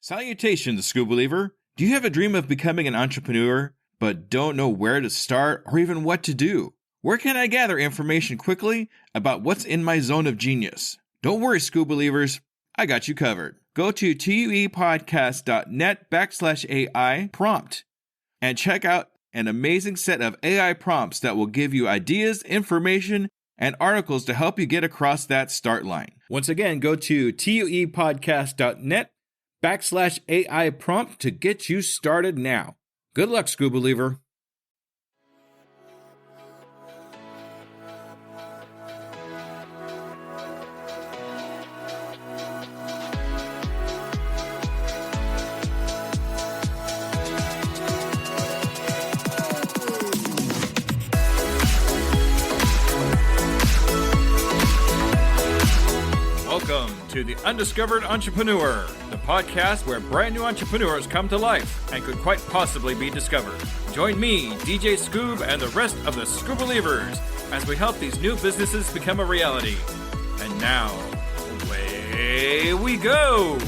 Salutations, Scoob Believer. Do you have a dream of becoming an entrepreneur, but don't know where to start or even what to do? Where can I gather information quickly about what's in my zone of genius? Don't worry, Scoob Believers. I got you covered. Go to tuepodcast.net/AI prompt and check out an amazing set of AI prompts that will give you ideas, information, and articles to help you get across that start line. Once again, go to tuepodcast.net/AI prompt to get you started now. Good luck, Scoob Believer. Welcome to The Undiscovered Entrepreneur, the podcast where brand new entrepreneurs come to life and could quite possibly be discovered. Join me, DJskoob, and the rest of the Scoob Believers as we help these new businesses become a reality. And now, away we go!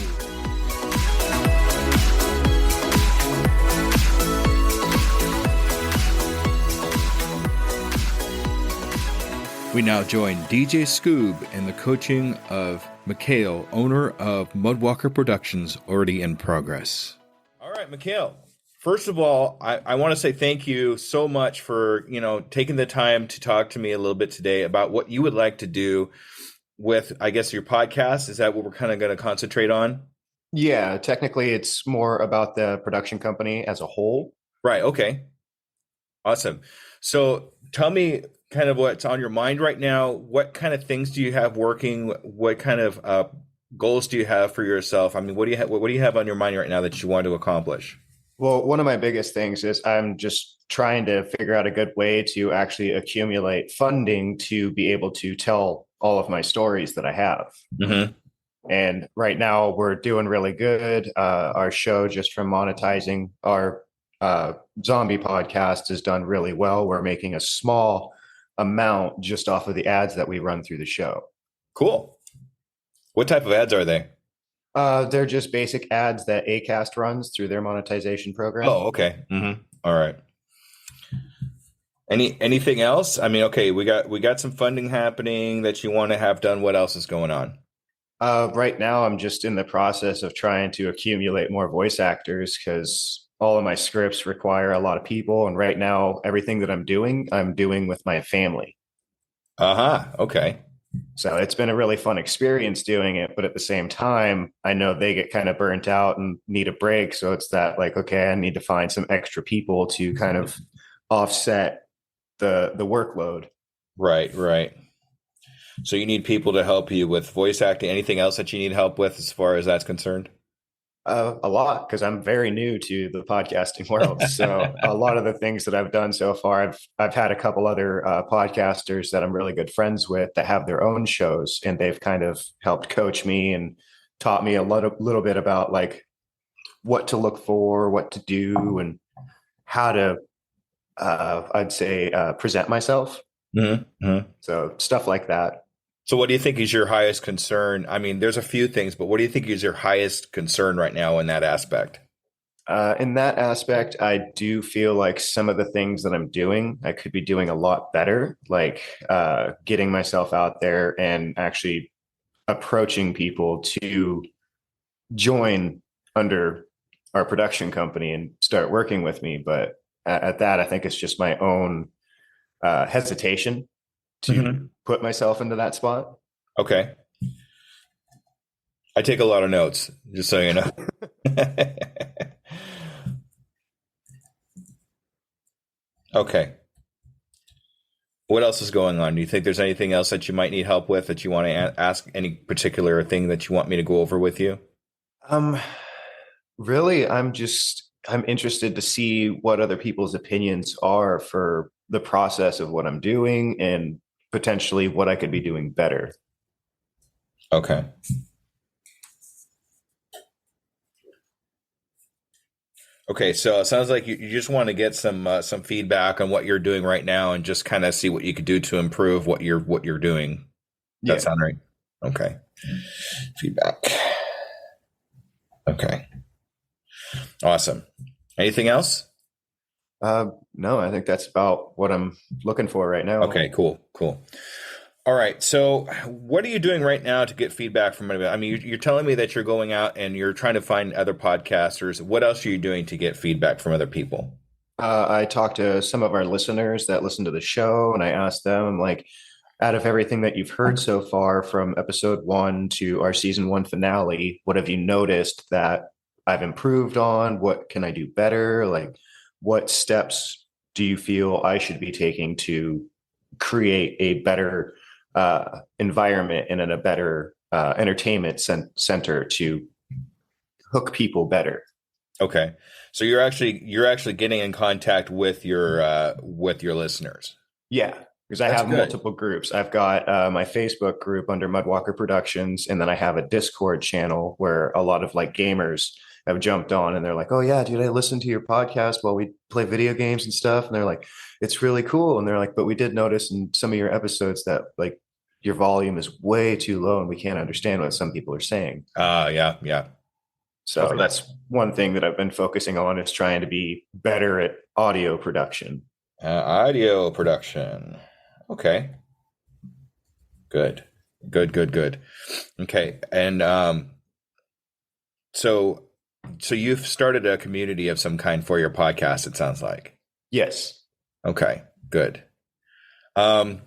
We now join DJskoob in the coaching of Mikhail, owner of Mudwalker Productions, already in progress. All right, Mikhail. First of all, I want to say thank you so much for taking the time to talk to me a little bit today about what you would like to do with, I guess, your podcast. Is that what we're kind of going to concentrate on? Yeah, technically, it's more about the production company as a whole. Right. Okay. Awesome. So tell me kind of what's on your mind right now. What kind of things do you have working? What kind of goals do you have for yourself? I mean, what do you have on your mind right now that you want to accomplish? Well, one of my biggest things is I'm just trying to figure out a good way to actually accumulate funding to be able to tell all of my stories that I have. Mm-hmm. And right now we're doing really good. Our show, just from monetizing our zombie podcast, has done really well. We're making a small amount just off of the ads that we run through the show. Cool. What type of ads are they? They're just basic ads that Acast runs through their monetization program. Oh, okay. Mm-hmm. All right. Anything else? I mean, okay, we got some funding happening that you want to have done. What else is going on? Right now, I'm just in the process of trying to accumulate more voice actors because all of my scripts require a lot of people. And right now, everything that I'm doing with my family. Okay. So it's been a really fun experience doing it. But at the same time, I know they get kind of burnt out and need a break. So it's that like, okay, I need to find some extra people to kind of offset the workload. Right. So you need people to help you with voice acting. Anything else that you need help with as far as that's concerned? A lot, because I'm very new to the podcasting world. So a lot of the things that I've done so far, I've had a couple other podcasters that I'm really good friends with that have their own shows, and they've kind of helped coach me and taught me a little bit about like what to look for, what to do, and how to, I'd say, present myself. Mm-hmm. So stuff like that. So what do you think is your highest concern? I mean, there's a few things, but what do you think is your highest concern right now in that aspect? In that aspect, I do feel like some of the things that I'm doing, I could be doing a lot better, like getting myself out there and actually approaching people to join under our production company and start working with me. But at that, I think it's just my own hesitation to put myself into that spot. Okay. I take a lot of notes, just so you know. Okay. What else is going on? Do you think there's anything else that you might need help with, that you want to ask, any particular thing that you want me to go over with you? Really, I'm interested to see what other people's opinions are for the process of what I'm doing and potentially what I could be doing better. Okay. Okay, so it sounds like you just want to get some feedback on what you're doing right now and just kind of see what you could do to improve what you're doing. Does that sound right? Okay. Feedback. Okay. Awesome. Anything else? No, I think that's about what I'm looking for right now. Okay, cool. All right. So what are you doing right now to get feedback from anybody? I mean, you're telling me that you're going out and you're trying to find other podcasters. What else are you doing to get feedback from other people? I talked to some of our listeners that listen to the show, and I asked them, like, out of everything that you've heard so far from episode 1 to our season 1 finale, what have you noticed that I've improved on? What can I do better? Like, what steps do you feel I should be taking to create a better environment and in a better entertainment center to hook people better? Okay. So you're actually getting in contact with your listeners. Yeah, because I That's have good. multiple groups. I've got my Facebook group under Mudwalker Productions, and then I have a Discord channel where a lot of like gamers have jumped on, and they're like, "Oh yeah, dude, I listen to your podcast while we play video games and stuff." And they're like, "It's really cool." And they're like, "But we did notice in some of your episodes that like your volume is way too low, and we can't understand what some people are saying." Yeah. So Okay. that's one thing that I've been focusing on, is trying to be better at audio production. Audio production. Okay. Good. Okay. And so you've started a community of some kind for your podcast, it sounds like. Yes. Okay. Good. Let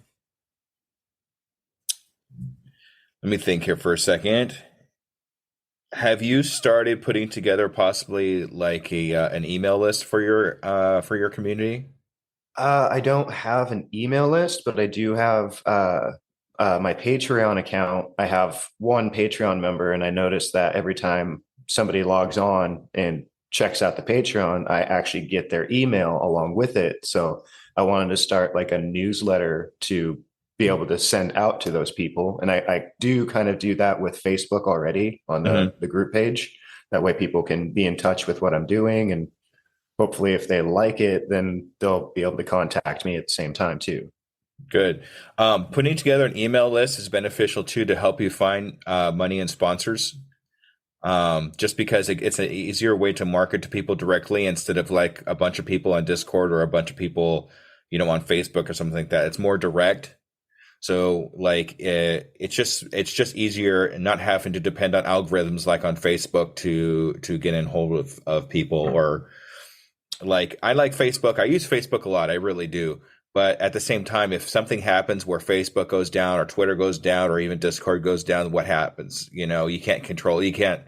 me think here for a second. Have you started putting together possibly like an email list for your community? I don't have an email list, but I do have my Patreon account. I have one Patreon member, and I noticed that every time somebody logs on and checks out the Patreon, I actually get their email along with it. So I wanted to start like a newsletter to be able to send out to those people. And I do kind of do that with Facebook already on the group page. That way people can be in touch with what I'm doing, and hopefully if they like it, then they'll be able to contact me at the same time too. Good. Putting together an email list is beneficial too to help you find money and sponsors. Just because it's an easier way to market to people directly instead of like a bunch of people on Discord or a bunch of people, on Facebook or something like that. It's more direct. So like it's just easier and not having to depend on algorithms like on Facebook to get in hold of people. Or like I like Facebook. I use Facebook a lot. I really do. But at the same time, if something happens where Facebook goes down or Twitter goes down or even Discord goes down, what happens? You can't control, you can't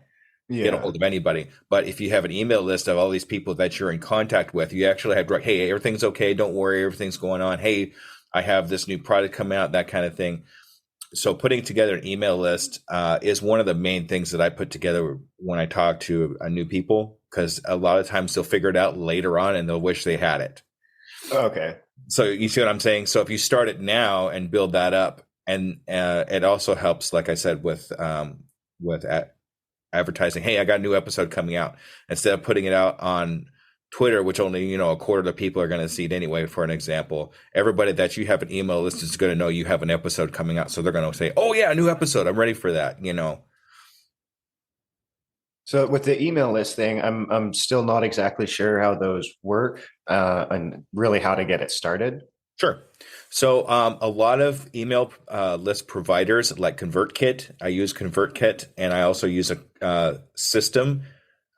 get a hold of anybody. But if you have an email list of all these people that you're in contact with, you actually have, hey, everything's okay. Don't worry. Everything's going on. Hey, I have this new product coming out, that kind of thing. So putting together an email list is one of the main things that I put together when I talk to new people, because a lot of times they'll figure it out later on and they'll wish they had it. Okay. So you see what I'm saying? So if you start it now and build that up, and it also helps, like I said, with advertising. Hey, I got a new episode coming out. Instead of putting it out on Twitter, which only a quarter of the people are going to see it anyway. For an example, everybody that you have an email list is going to know you have an episode coming out, so they're going to say, "Oh yeah, a new episode! I'm ready for that." So with the email list thing, I'm still not exactly sure how those work and really how to get it started. Sure. So a lot of email list providers like ConvertKit. I use ConvertKit, and I also use a system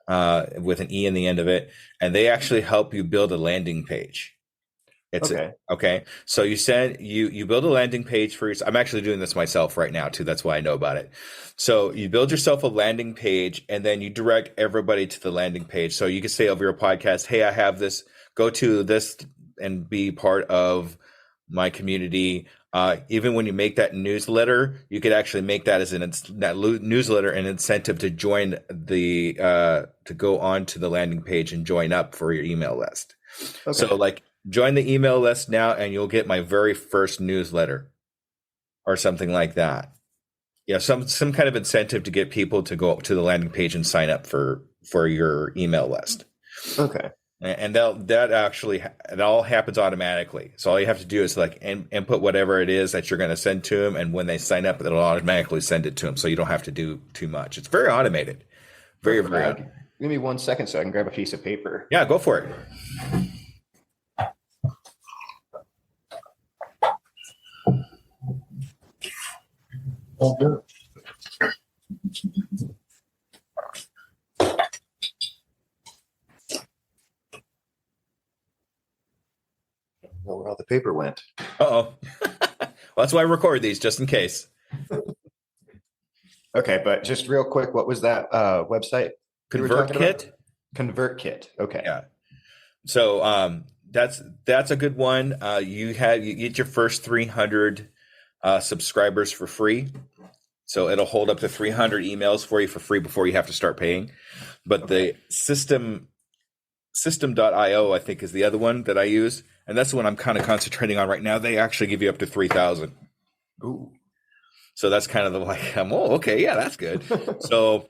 with an E in the end of it, and they actually help you build a landing page. It's okay. So you build a landing page for yourself. I'm actually doing this myself right now too. That's why I know about it. So you build yourself a landing page, and then you direct everybody to the landing page. So you can say over your podcast, "Hey, I have this. Go to this and be part of my community." Even when you make that newsletter, you could actually make that as that newsletter an incentive to join to go on to the landing page and join up for your email list. Okay. So like join the email list now and you'll get my very first newsletter or something like that. Yeah, some kind of incentive to get people to go to the landing page and sign up for your email list. Okay. And it all happens automatically. So all you have to do is like input whatever it is that you're going to send to them, and when they sign up, it'll automatically send it to them. So you don't have to do too much. It's very automated, very automated. Give me 1 second so I can grab a piece of paper. Yeah, go for it. Oh, good. Know where all the paper went. Uh-oh. Well, that's why I record these, just in case. Okay, but just real quick, what was that website? ConvertKit? ConvertKit. Okay. Yeah. So that's a good one. You get your first 300 subscribers for free. So it'll hold up to 300 emails for you for free before you have to start paying. But the system.io, I think, is the other one that I use. And that's the one I'm kind of concentrating on right now. They actually give you up to 3,000. Ooh. So that's kind of the okay, yeah, that's good. So,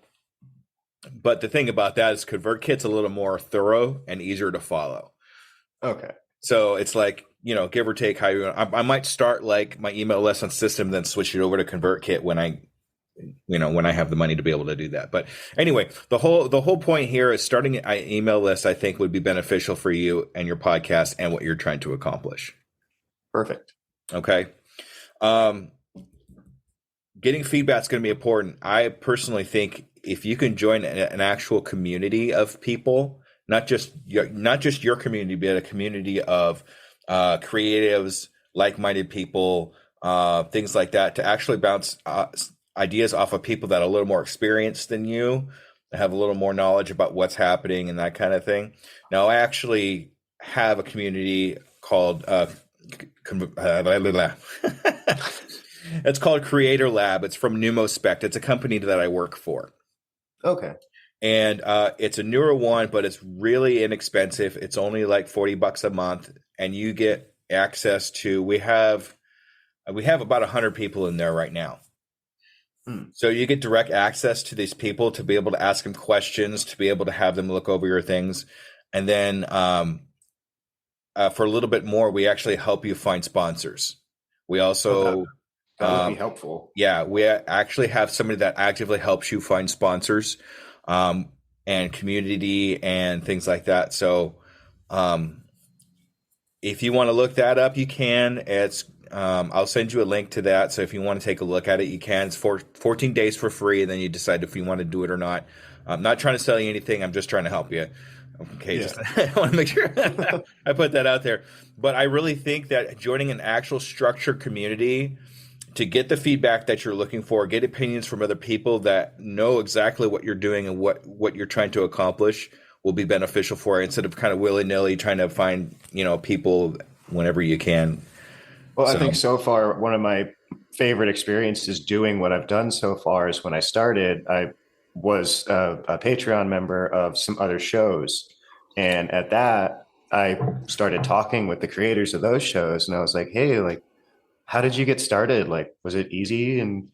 but the thing about that is ConvertKit's a little more thorough and easier to follow. Okay. So it's like, give or take how you. I might start like my email list on system, then switch it over to ConvertKit when I have the money to be able to do that. But anyway, the whole point here is starting an email list. I think would be beneficial for you and your podcast and what you're trying to accomplish. Perfect. Okay. Getting feedback is going to be important. I personally think if you can join an actual community of people, not just your community, but a community of creatives, like-minded people, things like that, to actually bounce ideas off of people that are a little more experienced than you, that have a little more knowledge about what's happening and that kind of thing. Now, I actually have a community called it's called Creator Lab. It's from Numospect. It's a company that I work for. Okay. And it's a newer one, but it's really inexpensive. It's only like $40 a month, and you get access to. We have about 100 people in there right now. So you get direct access to these people to be able to ask them questions, to be able to have them look over your things, and then for a little bit more, we actually help you find sponsors. We also that would be helpful. Yeah, we actually have somebody that actively helps you find sponsors. And community and things like that. So if you want to look that up, you can. It's I'll send you a link to that. So if you want to take a look at it, you can. It's 14 days for free, and then you decide if you want to do it or not. I'm not trying to sell you anything. I'm just trying to help you. Okay, yeah. I want to make sure I put that out there. But I really think that joining an actual structured community to get the feedback that you're looking for, get opinions from other people that know exactly what you're doing and what you're trying to accomplish will be beneficial for you, instead of kind of willy-nilly trying to find, people whenever you can. Well, I think so far, one of my favorite experiences doing what I've done so far is when I started, I was a Patreon member of some other shows. And at that, I started talking with the creators of those shows. And I was like, hey, how did you get started? Was it easy and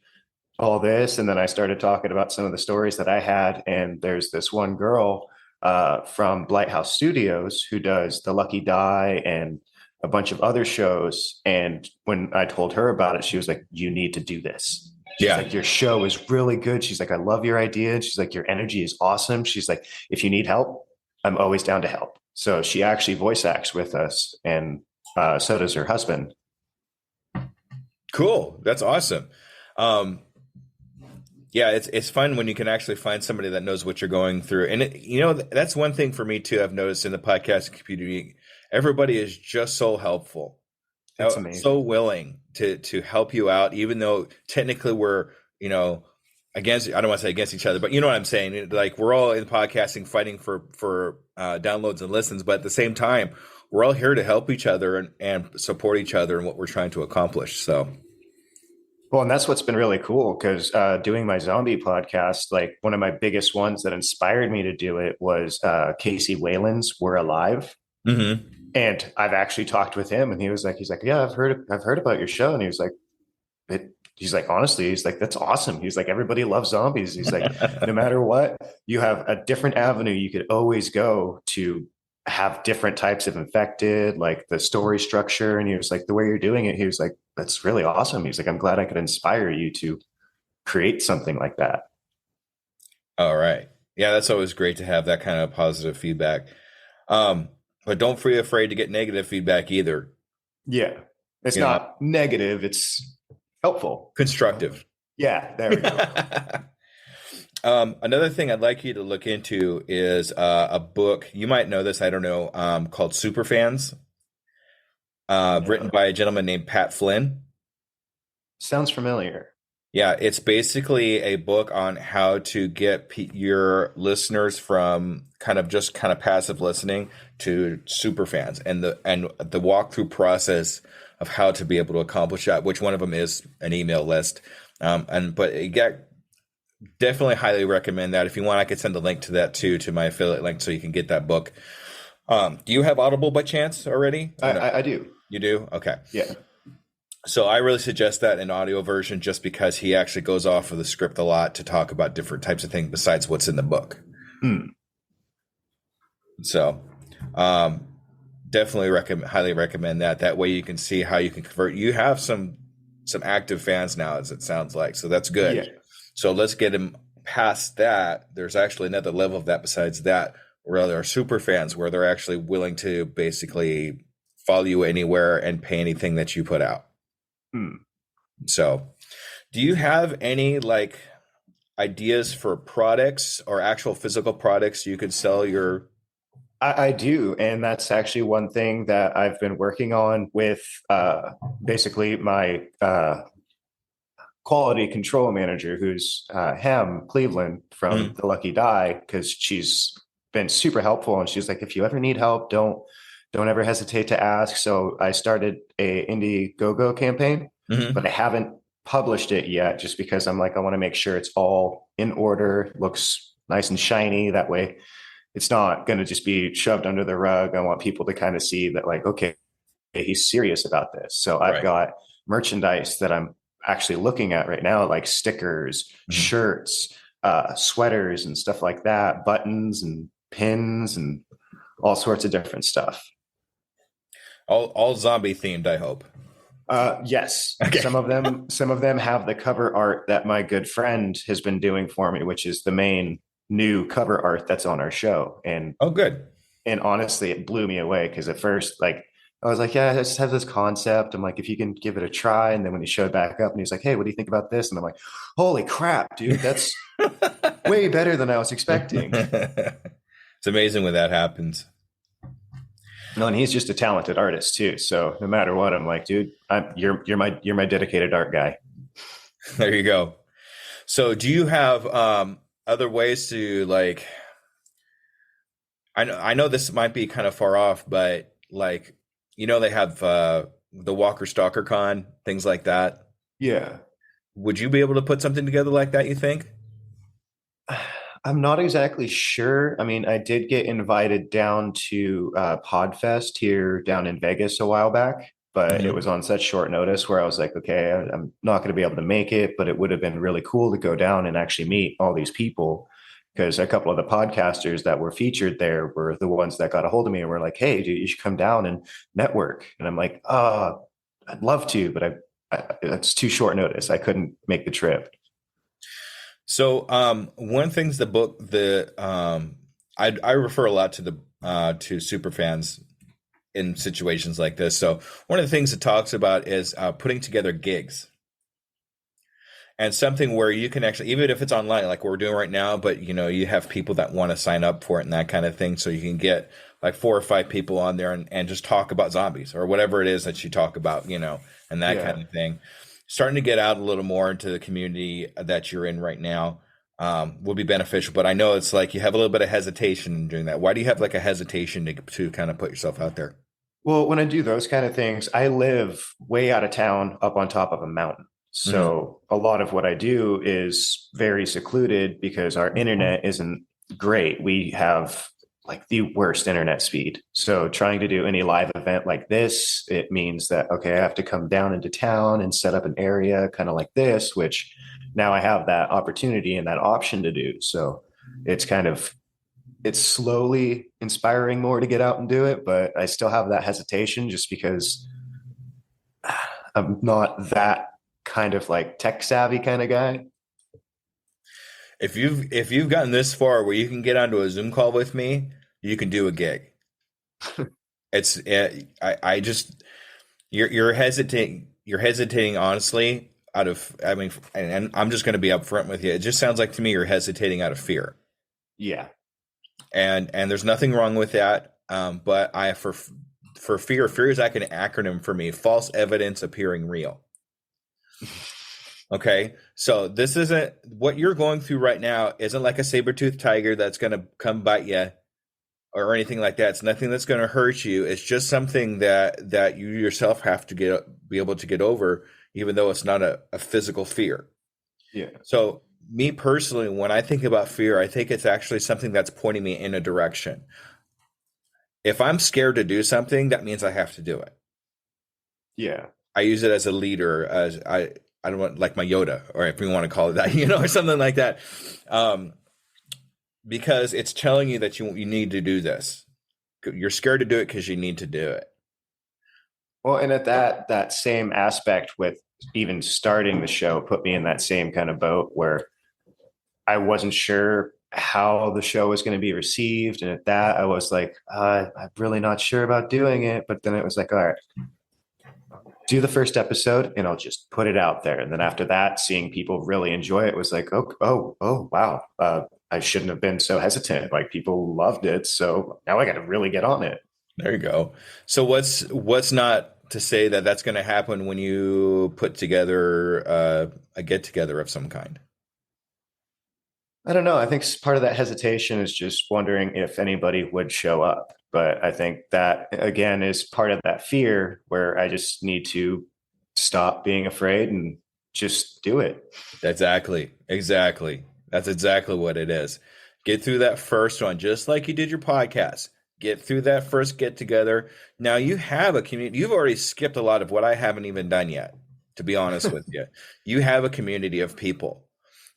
all this? And then I started talking about some of the stories that I had. And there's this one girl from Blighthouse Studios who does The Lucky Die and a bunch of other shows. And when I told her about it, she was like, you need to do this. She's like, your show is really good. She's like, I love your idea. And she's like, your energy is awesome. She's like, if you need help, I'm always down to help. So she actually voice acts with us. And so does her husband. Cool. That's awesome. Yeah, it's fun when you can actually find somebody that knows what you're going through. And that's one thing for me too. I've noticed in the podcast community, everybody is just so helpful. That's amazing. So willing to help you out, even though technically we're, against, I don't want to say against each other, but you know what I'm saying? Like, we're all in podcasting fighting for downloads and listens, but at the same time, we're all here to help each other and support each other in what we're trying to accomplish. So, well, and that's what's been really cool, because doing my zombie podcast, one of my biggest ones that inspired me to do it was Casey Whalen's "We're Alive." Mm-hmm. And I've actually talked with him, and he's like, yeah, I've heard about your show. And he was like, honestly, he's like, that's awesome. He's like, everybody loves zombies. He's like, no matter what, you have a different avenue you could always go to have different types of infected, like the story structure. And he was like, the way you're doing it, he was like, that's really awesome. He's like, I'm glad I could inspire you to create something like that. All right. Yeah, that's always great to have that kind of positive feedback. But don't be afraid to get negative feedback either. Yeah. It's You know, not negative, it's helpful. constructive. Yeah, there we go. Another thing I'd like you to look into is a book. You might know this, I don't know, called Superfans, written by a gentleman named Pat Flynn. Sounds familiar. Yeah, it's basically a book on how to get your listeners from kind of passive listening to super fans, and the walkthrough process of how to be able to accomplish that. Which one of them is an email list, definitely highly recommend that. If you want, I could send a link to that too, to my affiliate link, so you can get that book. Do you have Audible by chance already? I do. You do? Okay. Yeah. So I really suggest that in audio version, just because he actually goes off of the script a lot to talk about different types of things besides what's in the book. So definitely highly recommend that. That way you can see how you can convert. You have some active fans now, as it sounds like. So that's good. Yeah. So let's get him past that. There's actually another level of that besides that, where there are super fans, where they're actually willing to basically follow you anywhere and pay anything that you put out. So do you have any like ideas for products or actual physical products you could sell your? I do. And that's actually one thing that I've been working on with basically my quality control manager, who's Hem Cleveland from The Lucky Die, because she's been super helpful. And she's like, if you ever need help, don't ever hesitate to ask. So I started a Indiegogo campaign, but I haven't published it yet, just because I'm like, I want to make sure it's all in order, looks nice and shiny. That way it's not going to just be shoved under the rug. I want people to kind of see that, like, okay, he's serious about this. So I've got merchandise that I'm actually looking at right now, like stickers, shirts, sweaters and stuff like that, buttons and pins and all sorts of different stuff. All zombie themed, I hope. Yes. Okay. Some of them have the cover art that my good friend has been doing for me, which is the main new cover art that's on our show. And good. And honestly, it blew me away, because at first, like, I was like, yeah, I just have this concept. I'm like, if you can give it a try. And then when he showed back up and he's like, hey, what do you think about this? And I'm like, holy crap, dude, that's way better than I was expecting. It's amazing when that happens. No, and he's just a talented artist too. So no matter what, I'm like, dude, you're my dedicated art guy. There you go. So do you have other ways to, like, I know this might be kind of far off, but like, they have the Walker Stalker Con, things like that. Yeah. Would you be able to put something together like that, you think? I'm not exactly sure. I mean, I did get invited down to Podfest here down in Vegas a while back, but it was on such short notice where I was like, okay, I'm not going to be able to make it, but it would have been really cool to go down and actually meet all these people, because a couple of the podcasters that were featured there were the ones that got a hold of me and were like, hey, dude, you should come down and network. And I'm like, I'd love to, but it's too short notice. I couldn't make the trip. So one thing's the book, I refer a lot to to super fans in situations like this. So one of the things it talks about is putting together gigs, and something where you can actually, even if it's online, like what we're doing right now, but you have people that want to sign up for it and that kind of thing. So you can get like 4 or 5 people on there and just talk about zombies or whatever it is that you talk about, and that kind of thing. Starting to get out a little more into the community that you're in right now will be beneficial. But I know it's like you have a little bit of hesitation in doing that. Why do you have like a hesitation to kind of put yourself out there? Well, when I do those kind of things, I live way out of town up on top of a mountain. So a lot of what I do is very secluded because our internet isn't great. We have like the worst internet speed. So trying to do any live event like this, it means that, okay, I have to come down into town and set up an area kind of like this, which now I have that opportunity and that option to do. So it's slowly inspiring more to get out and do it, but I still have that hesitation just because I'm not that kind of like tech savvy kind of guy. if you've gotten this far where you can get onto a Zoom call with me, you can do a gig. It's I just you're hesitating honestly out of I mean and I'm just going to be upfront with you. It just sounds like to me you're hesitating out of fear. Yeah. And there's nothing wrong with that. But for fear is like an acronym for me. False evidence appearing real. Okay, so this isn't what you're going through right now. Isn't like a saber-toothed tiger that's going to come bite you or anything like that. It's nothing that's going to hurt you. It's just something that you yourself have to be able to get over, even though it's not a physical fear. Yeah. So me personally, when I think about fear, I think it's actually something that's pointing me in a direction. If I'm scared to do something, that means I have to do it. Yeah. I use it as a leader, as I don't want like my Yoda, or if you want to call it that, or something like that. Because it's telling you that you need to do this. You're scared to do it because you need to do it. Well, and at that same aspect with even starting the show put me in that same kind of boat where I wasn't sure how the show was going to be received. And at that, I was like, I'm really not sure about doing it. But then it was like, all right, do the first episode and I'll just put it out there. And then after that, seeing people really enjoy it was like, oh, wow. I shouldn't have been so hesitant. Like people loved it. So now I got to really get on it. There you go. So what's not to say that that's going to happen when you put together a get together of some kind? I don't know. I think part of that hesitation is just wondering if anybody would show up. But I think that, again, is part of that fear where I just need to stop being afraid and just do it. Exactly. That's exactly what it is. Get through that first one, just like you did your podcast. Get through that first get together. Now you have a community. You've already skipped a lot of what I haven't even done yet, to be honest with you. You have a community of people.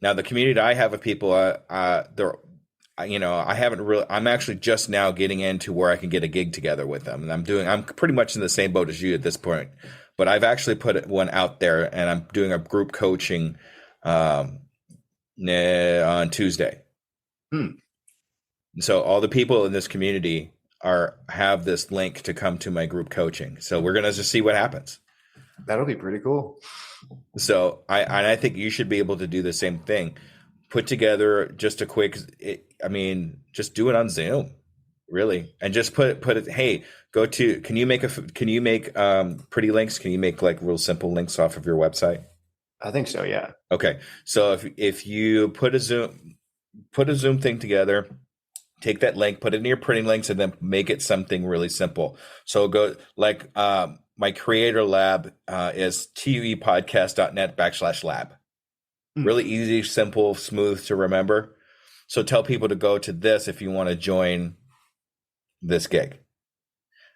Now, the community I have of people, I haven't really. I'm actually just now getting into where I can get a gig together with them, and I'm pretty much in the same boat as you at this point. But I've actually put one out there, and I'm doing a group coaching on Tuesday. So all the people in this community have this link to come to my group coaching. So we're gonna just see what happens. That'll be pretty cool. So I think you should be able to do the same thing. Put together just a quick. Just do it on Zoom, really, and just put it. Hey, go to. Can you make pretty links? Can you make like real simple links off of your website? I think so. Yeah. Okay. So if you put a Zoom thing together, take that link, put it in your printing links, and then make it something really simple. So go like my creator lab is tuepodcast.net/lab. Really easy, simple, smooth to remember. So tell people to go to this if you want to join this gig.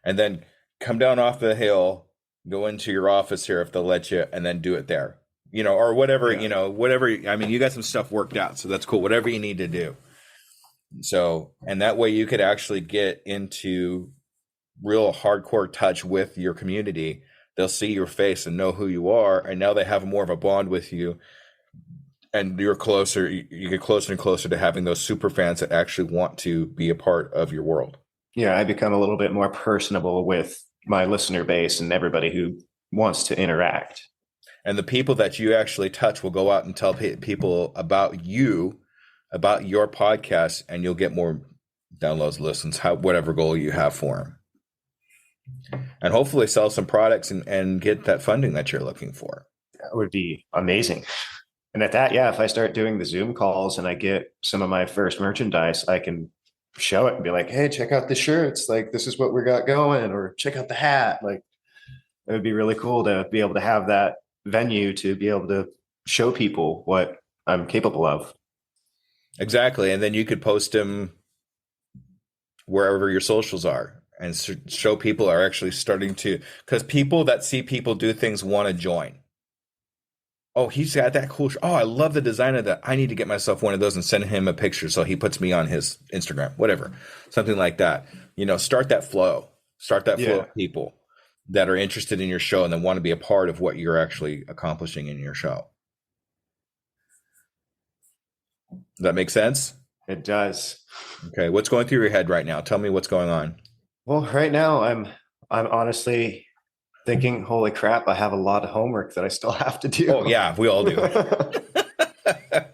And then come down off the hill, go into your office here if they'll let you, and then do it there. Or whatever, whatever. I mean, you got some stuff worked out, so that's cool. Whatever you need to do. So, and that way you could actually get into real hardcore touch with your community. They'll see your face and know who you are, and now they have more of a bond with you. And you're closer. You get closer and closer to having those super fans that actually want to be a part of your world. Yeah, I become a little bit more personable with my listener base and everybody who wants to interact. And the people that you actually touch will go out and tell people about you, about your podcast, and you'll get more downloads, listens, whatever goal you have for them. And hopefully sell some products and get that funding that you're looking for. That would be amazing. And at that, yeah, if I start doing the Zoom calls and I get some of my first merchandise, I can show it and be like, hey, check out the shirts. Like, this is what we got going, or check out the hat. Like, it would be really cool to be able to have that venue to be able to show people what I'm capable of. Exactly. And then you could post them wherever your socials are and show people are actually starting to, because people that see people do things want to join. Oh, he's got that cool. Oh, I love the design of that. I need to get myself one of those and send him a picture so he puts me on his Instagram, whatever, something like that. Start that flow. Start that flow of people that are interested in your show and then want to be a part of what you're actually accomplishing in your show. Does that make sense? It does. Okay. What's going through your head right now? Tell me what's going on. Well, right now I'm honestly thinking, holy crap, I have a lot of homework that I still have to do. Oh, yeah, we all do.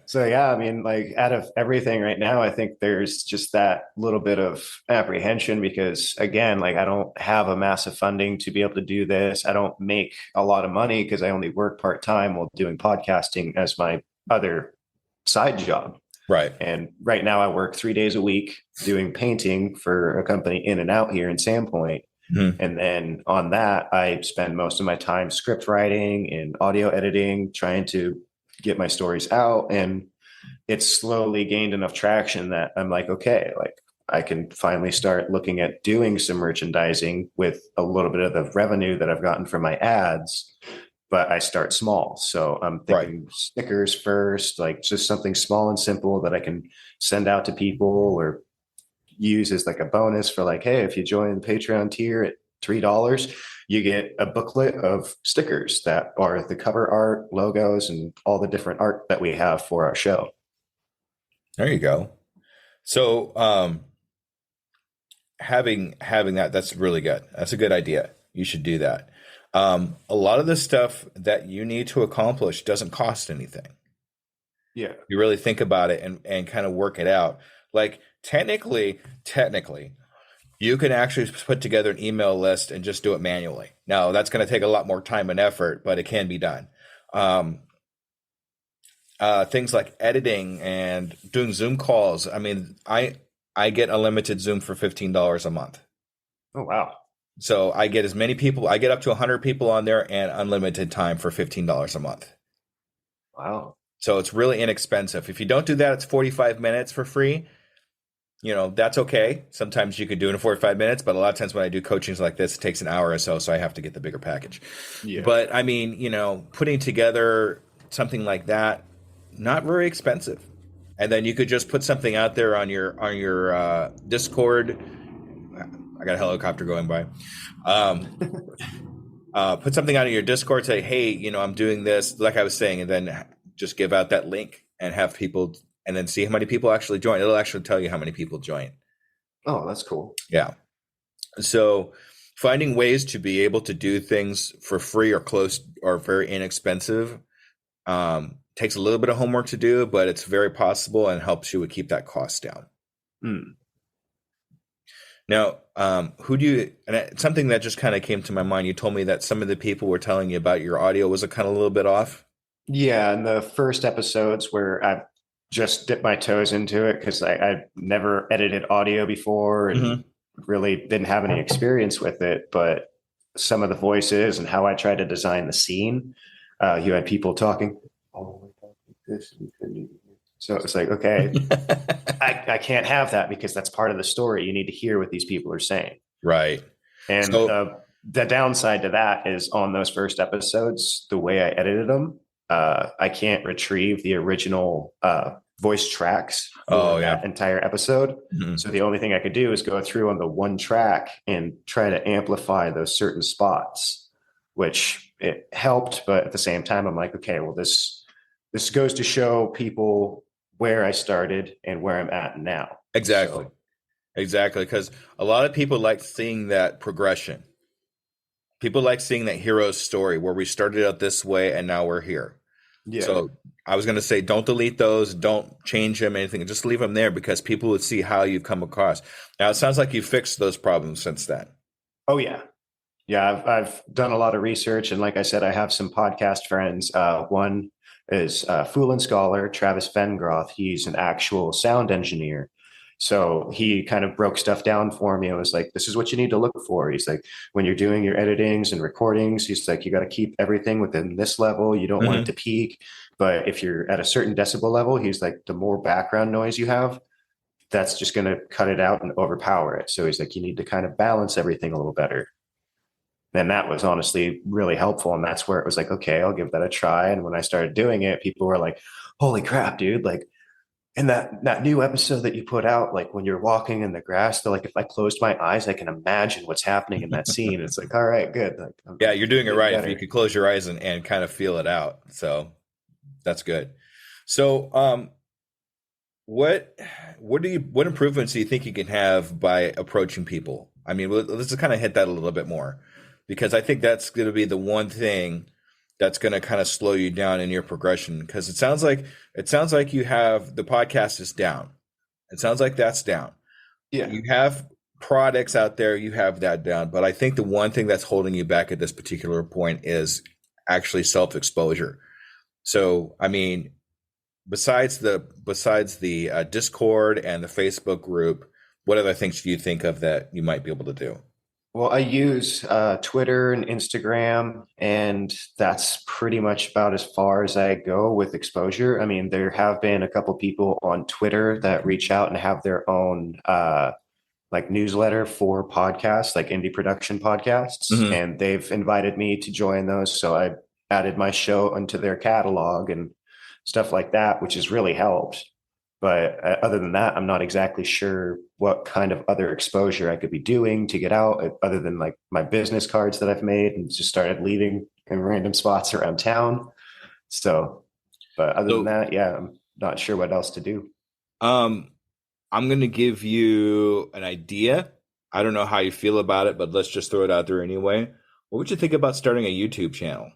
So yeah, I mean, like out of everything right now, I think there's just that little bit of apprehension because again, like I don't have a massive funding to be able to do this. I don't make a lot of money because I only work part-time while doing podcasting as my other side job. Right. And right now I work 3 days a week doing painting for a company in and out here in Sandpoint. Mm-hmm. And then on that, I spend most of my time script writing and audio editing, trying to get my stories out. And it's slowly gained enough traction that I'm like, okay, like I can finally start looking at doing some merchandising with a little bit of the revenue that I've gotten from my ads. But I start small. So I'm thinking stickers first, like just something small and simple that I can send out to people or use as like a bonus for like, hey, if you join the Patreon tier at $3, you get a booklet of stickers that are the cover art, logos, and all the different art that we have for our show. There you go. So having that's really good. That's a good idea. You should do that. A lot of the stuff that you need to accomplish doesn't cost anything. Yeah. You really think about it and kind of work it out. Like technically, you can actually put together an email list and just do it manually. Now, that's going to take a lot more time and effort, but it can be done. Things like editing and doing Zoom calls. I mean, I get unlimited Zoom for $15 a month. Oh, wow. So I get as many people, I get up to 100 people on there and unlimited time for $15 a month. Wow. So it's really inexpensive. If you don't do that, it's 45 minutes for free. You know, that's okay. Sometimes you could do it in 45 minutes, but a lot of times when I do coachings like this, it takes an hour or so. So I have to get the bigger package. Yeah. But I mean, you know, putting together something like that, not very expensive. And then you could just put something out there on your Discord. I got a helicopter going by. Put something out of your Discord, say, hey, you know, I'm doing this, like I was saying, and then just give out that link and have people, and then see how many people actually join. It'll actually tell you how many people join. Oh, that's cool. Yeah. So finding ways to be able to do things for free or close or very inexpensive takes a little bit of homework to do, but it's very possible and helps you keep that cost down. Now, who do you, and something that just kind of came to my mind, you told me that some of the people were telling you about your audio was kind of a little bit off. Yeah. In the first episodes where I just dipped my toes into it, because I never edited audio before and really didn't have any experience with it, but some of the voices and how I tried to design the scene, you had people talking, oh my God, this, so it's like, okay, I can't have that because that's part of the story. You need to hear what these people are saying. Right. And the downside to that is on those first episodes, the way I edited them, I can't retrieve the original voice tracks for that entire episode. So the only thing I could do is go through on the one track and try to amplify those certain spots, which it helped. But at the same time, I'm like, okay, well, this goes to show people where I started and where I'm at now. Exactly. Exactly. Because a lot of people like seeing that progression. People like seeing that hero's story where we started out this way and now we're here. Yeah. So I was going to say, don't delete those. Don't change them, anything. Just leave them there because people would see how you've come across. Now, it sounds like you fixed those problems since then. Oh, yeah. Yeah, I've done a lot of research. And like I said, I have some podcast friends. One is Fool and Scholar, Travis Vengroth. He's an actual sound engineer. So he kind of broke stuff down for me. I was like, this is what you need to look for. He's like, when you're doing your editings and recordings, he's like, you got to keep everything within this level. You don't want it to peak. But if you're at a certain decibel level, he's like, the more background noise you have, that's just going to cut it out and overpower it. So he's like, you need to kind of balance everything a little better. And that was honestly really helpful. And that's where it was like, okay, I'll give that a try. And when I started doing it, people were like, holy crap, dude. Like, in that new episode that you put out, like when you're walking in the grass, they're like, if I closed my eyes, I can imagine what's happening in that scene. It's like, all right, good. Like, yeah, you're doing it right. Better. If you could close your eyes and kind of feel it out. So that's good. So What what improvements do you think you can have by approaching people? I mean, let's just kind of hit that a little bit more, because I think that's going to be the one thing that's going to kind of slow you down in your progression. Because it sounds like you have the podcast is down. It sounds like that's down. Yeah. You have products out there, you have that down. But I think the one thing that's holding you back at this particular point is actually self-exposure. So, I mean, besides the Discord and the Facebook group, what other things do you think of that you might be able to do? Well, I use Twitter and Instagram, and that's pretty much about as far as I go with exposure. I mean, there have been a couple people on Twitter that reach out and have their own like newsletter for podcasts, like indie production podcasts, Hmm. and they've invited me to join those. So I added my show into their catalog and stuff like that, which has really helped. But other than that, I'm not exactly sure what kind of other exposure I could be doing to get out, other than like my business cards that I've made and just started leaving in random spots around town. So, but other than So, that, yeah, I'm not sure what else to do. um, I'm going to give you an idea. I don't know how you feel about it, but let's just throw it out there anyway. What would you think about starting a YouTube channel?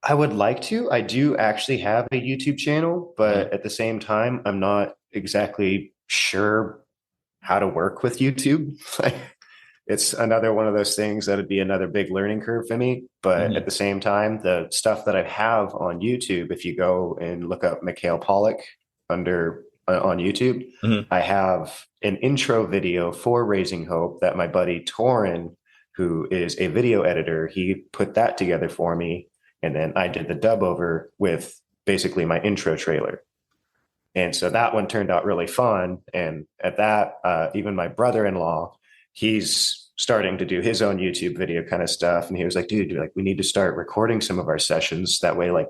I would like to. I do actually have a YouTube channel, Mhm. but at the same time, I'm not exactly sure how to work with YouTube. Like, it's another one of those things that would be another big learning curve for me. But at Mhm. the same time, the stuff that I have on YouTube, if you go and look up Mikhail Pollock under on YouTube, Mhm. I have an intro video for Raising Hope that my buddy Torin, who is a video editor, he put that together for me. And then I did the dub over with basically my intro trailer. And so that one turned out really fun. And at that, even my brother-in-law, he's starting to do his own YouTube video kind of stuff. And he was like, dude, like we need to start recording some of our sessions. That way, like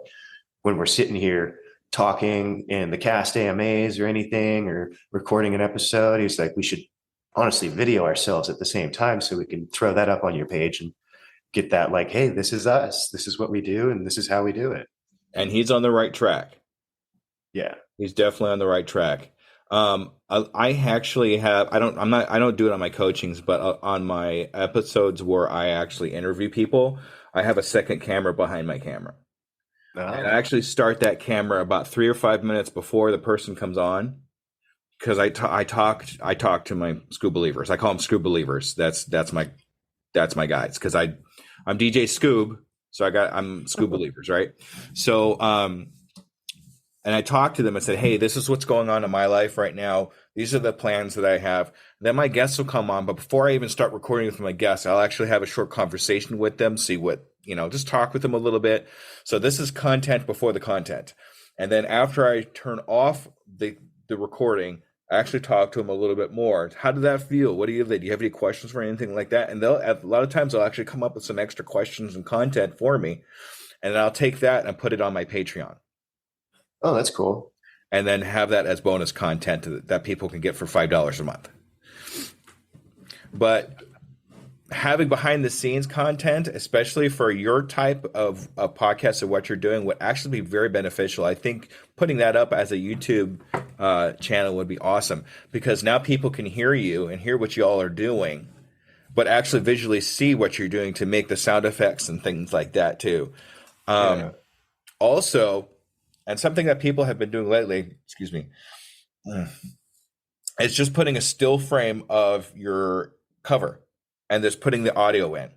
when we're sitting here talking in the cast AMAs or anything, or recording an episode, he's like, we should honestly video ourselves at the same time so we can throw that up on your page and get that like, hey, this is us. This is what we do. And this is how we do it. And he's on the right track. Yeah. He's definitely on the right track. I actually have. I don't. I'm not. I don't do it on my coachings, but on my episodes where I actually interview people, I have a second camera behind my camera, and I Oh, actually start that camera about 3 or 5 minutes before the person comes on, because I talk to my Scoob believers. I call them Scoob believers. That's my guys, because I'm DJ Scoob, so I'm Scoob believers, right? So and I talked to them and said, "Hey, this is what's going on in my life right now. These are the plans that I have." Then my guests will come on, but before I even start recording with my guests, I'll actually have a short conversation with them, see what, just talk with them a little bit. So this is content before the content. And then after I turn off the recording, I actually talk to them a little bit more. How did that feel? What do you think? Do you have any questions for anything like that? And a lot of times they'll actually come up with some extra questions and content for me, and then I'll take that and put it on my Patreon, oh, that's cool. and then have that as bonus content that people can get for $5 a month. But having behind the scenes content, especially for your type of podcast of what you're doing, would actually be very beneficial. I think putting that up as a YouTube channel would be awesome, because now people can hear you and hear what you all are doing, but actually visually see what you're doing to make the sound effects and things like that too. Yeah. Also, and something that people have been doing lately, excuse me, is just putting a still frame of your cover and just putting the audio in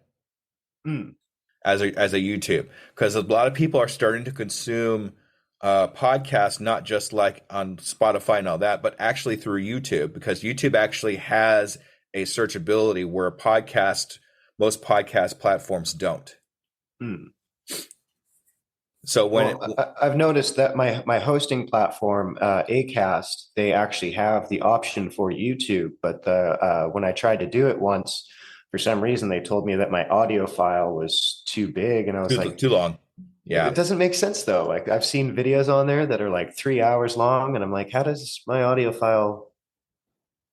Mm. as a YouTube, because a lot of people are starting to consume podcasts not just like on Spotify and all that, but actually through YouTube, because YouTube actually has a searchability where most podcast platforms don't. Mm. So when it, Well, I've noticed that my hosting platform, Acast, they actually have the option for YouTube, but when I tried to do it once, for some reason they told me that my audio file was too big, and I was like, too long, it yeah. doesn't make sense though. Like I've seen videos on there that are like 3 hours long, and I'm like, how does my audio file?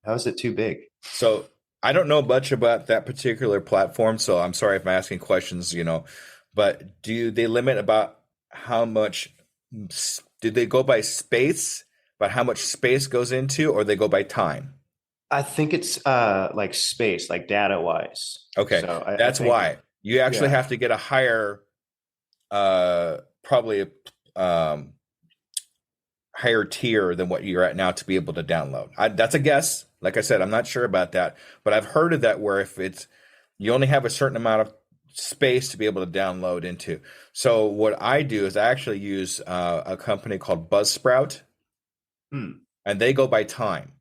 How is it too big? So I don't know much about that particular platform, so I'm sorry if I'm asking questions, but do they limit about how much, do they go by space but how much space goes into, or they go by time? I think it's like space, like data wise. Okay, So I that's think, why you actually yeah. have to get a higher, probably um, higher tier than what you're at now to be able to download. That's a guess. Like I said, I'm not sure about that, but I've heard of that where if it's you only have a certain amount of space to be able to download into. So what I do is I actually use a company called Buzzsprout, Hmm. and they go by time.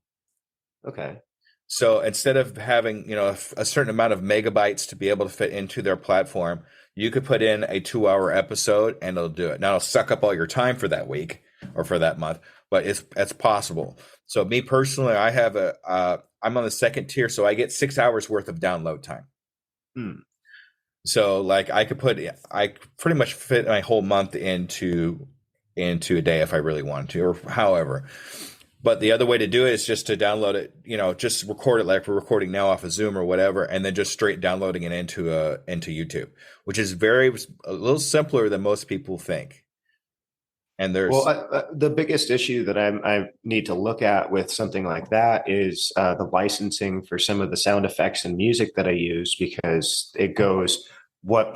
Okay. So instead of having, a certain amount of megabytes to be able to fit into their platform, you could put in a 2-hour episode and it'll do it. Now it'll suck up all your time for that week or for that month, but it's possible. So me personally, I'm on the second tier, so I get 6 hours worth of download time. Hmm. So like I pretty much fit my whole month into a day if I really wanted to, or however. But the other way to do it is just to download it, just record it like we're recording now off of Zoom or whatever, and then just straight downloading it into YouTube, which is a little simpler than most people think. And Well, there's the biggest issue that I need to look at with something like that is the licensing for some of the sound effects and music that I use, because it goes what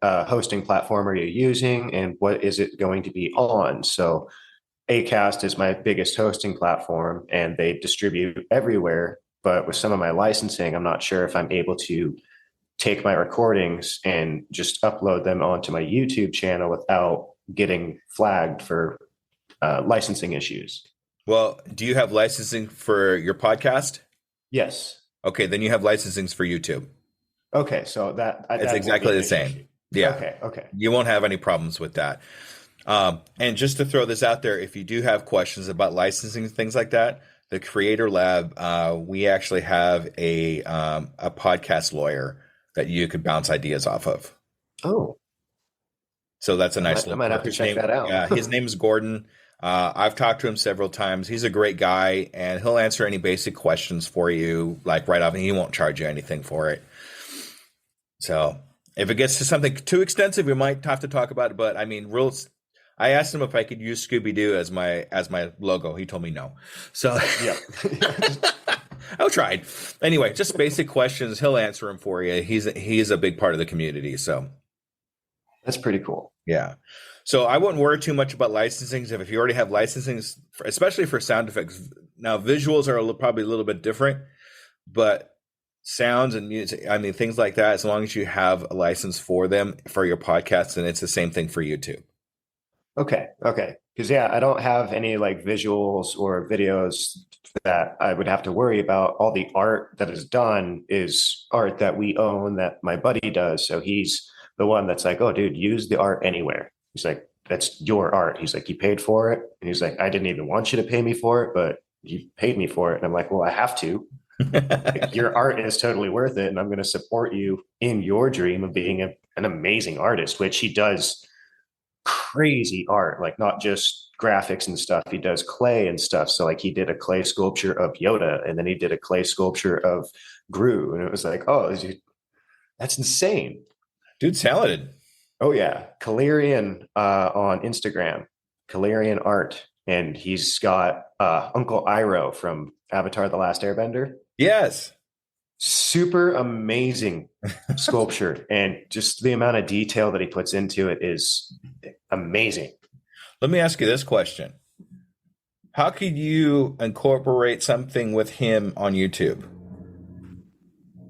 hosting platform are you using and what is it going to be on. So Acast is my biggest hosting platform and they distribute everywhere. But with some of my licensing, I'm not sure if I'm able to take my recordings and just upload them onto my YouTube channel without getting flagged for licensing issues. well, do you have licensing for your podcast? Yes. Okay, then you have licensings for YouTube. Okay. So It's that won't be exactly an the issue. same. Yeah, Okay. Okay. you won't have any problems with that. And just to throw this out there, if you do have questions about licensing and things like that, the Creator Lab, we actually have a podcast lawyer that you could bounce ideas off of. Oh, So that's a nice I little might have perk. to check that out. Yeah, his name is Gordon. I've talked to him several times. He's a great guy, and he'll answer any basic questions for you, like right off, and he won't charge you anything for it. So if it gets to something too extensive, we might have to talk about it. But I mean, rules. I asked him if I could use Scooby Doo as my logo. He told me no. So Yeah. I tried. Anyway, just basic questions. He'll answer them for you. He's a big part of the community. So That's pretty cool. yeah. So I wouldn't worry too much about licensing if you already have licensing, especially for sound effects. Now visuals are probably a little bit different, but sounds and music, I mean things like that. As long as you have a license for them for your podcast, and it's the same thing for YouTube. Okay. Okay. Because yeah, I don't have any like visuals or videos that I would have to worry about. All the art that is done is art that we own that my buddy does. So he's the one that's like, oh, dude, use the art anywhere. He's like, that's your art. He's like, you paid for it. And he's like, I didn't even want you to pay me for it, but you paid me for it. And I'm like, well, I have to. Like, your art is totally worth it. And I'm going to support you in your dream of being an amazing artist, which he does crazy art, like not just graphics and stuff. He does clay and stuff. So like he did a clay sculpture of Yoda, and then he did a clay sculpture of Gru, and it was like, oh, that's insane. Dude's talented. Oh yeah, Kalerian on Instagram, Kalerian Art, and he's got Uncle Iroh from Avatar: The Last Airbender. Yes. Super amazing sculpture, and just the amount of detail that he puts into it is amazing. Let me ask you this question. How could you incorporate something with him on YouTube?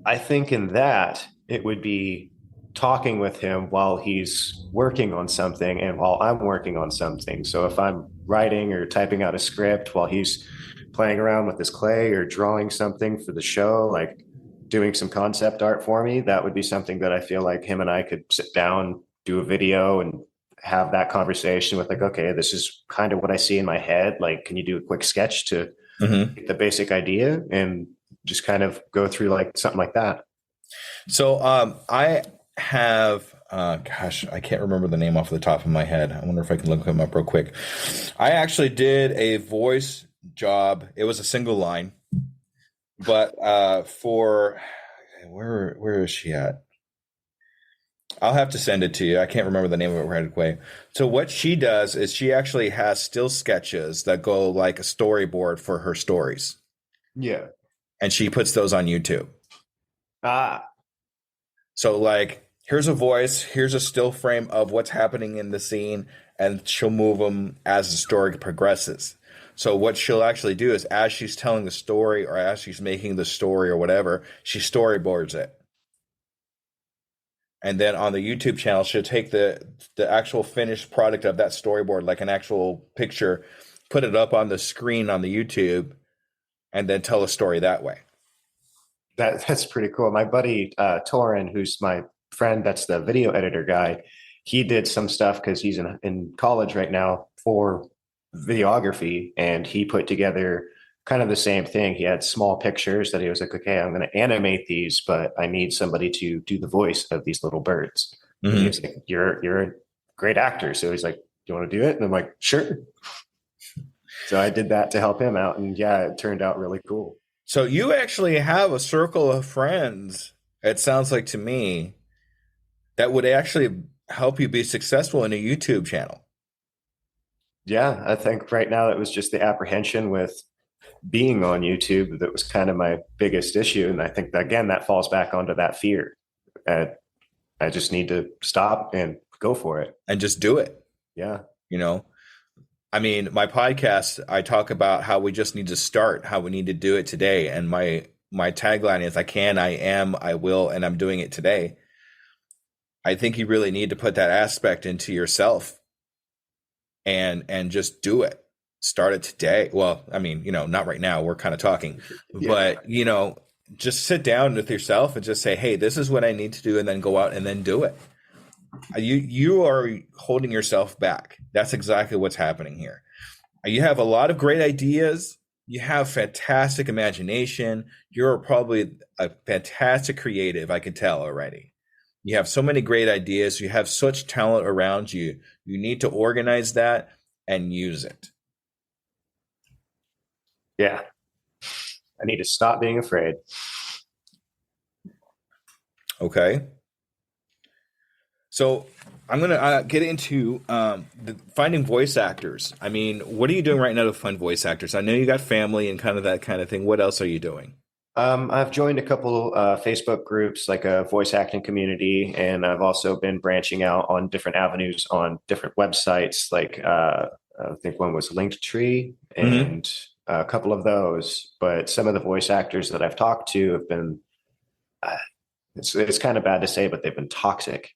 I think in that it would be talking with him while he's working on something and while I'm working on something. So if I'm writing or typing out a script while he's playing around with his clay or drawing something for the show, like doing some concept art for me, that would be something that I feel like him and I could sit down, do a video, and have that conversation with like, okay, this is kind of what I see in my head. Like, can you do a quick sketch to get the basic idea, and just kind of go through like something like that. So I have, gosh, I can't remember the name off the top of my head. I wonder if I can look him up real quick. I actually did a voice job. It was a single line, but for where is she at? I'll have to send it to you. I can't remember the name of it right away. So what she does is she actually has still sketches that go like a storyboard for her stories, Yeah. and she puts those on YouTube. Ah, So like, here's a voice, here's a still frame of what's happening in the scene, and she'll move them as the story progresses. So what she'll actually do is, as she's telling the story or as she's making the story or whatever, she storyboards it. And then on the YouTube channel, she'll take the actual finished product of that storyboard, like an actual picture, put it up on the screen on the YouTube, and then tell a story that way. that's pretty cool. My buddy Torin, who's my friend, that's the video editor guy. He did some stuff because he's in college right now for videography, and he put together kind of the same thing. He had small pictures that he was like, okay, I'm going to animate these, but I need somebody to do the voice of these little birds. And he was like, you're a great actor. So he's like, do you want to do it? And I'm like, sure. So I did that to help him out. And yeah, it turned out really cool. So you actually have a circle of friends, it sounds like to me, that would actually help you be successful in a YouTube channel. Yeah, I think right now it was just the apprehension with being on YouTube that was kind of my biggest issue. And I think that, again, that falls back onto that fear. I just need to stop and go for it. And just do it. Yeah. You know, I mean, my podcast, I talk about how we just need to start, how we need to do it today. And my tagline is I can, I am, I will, and I'm doing it today. I think you really need to put that aspect into yourself and just do it. Start it today. Well, I mean, not right now. We're kind of talking, but just sit down with yourself and just say, hey, this is what I need to do, and then go out and then do it. You are holding yourself back. That's exactly what's happening here. You have a lot of great ideas. You have fantastic imagination. You're probably a fantastic creative. I can tell already. You have so many great ideas. You have such talent around you. You need to organize that and use it. Yeah. I need to stop being afraid. Okay. So I'm going to get into finding voice actors. I mean, what are you doing right now to find voice actors? I know you got family and kind of that kind of thing. What else are you doing? I've joined a couple Facebook groups, like a voice acting community, and I've also been branching out on different avenues on different websites. Like I think one was Linktree, and a couple of those. But some of the voice actors that I've talked to have been, it's kind of bad to say, but they've been toxic.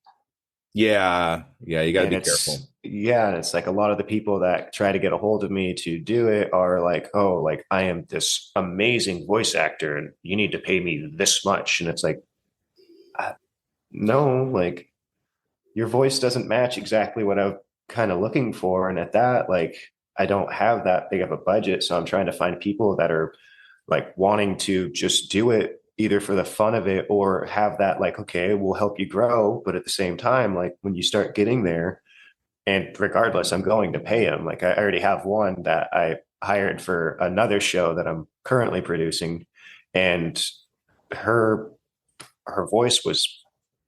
Yeah, you got to be careful. Yeah, and it's like a lot of the people that try to get a hold of me to do it are like, oh, like I am this amazing voice actor and you need to pay me this much. And it's like, no, like your voice doesn't match exactly what I'm kind of looking for. And at that, like, I don't have that big of a budget. So I'm trying to find people that are like wanting to just do it either for the fun of it or have that like, okay, we'll help you grow. But at the same time, like when you start getting there, and regardless, I'm going to pay him. Like I already have one that I hired for another show that I'm currently producing. And her voice was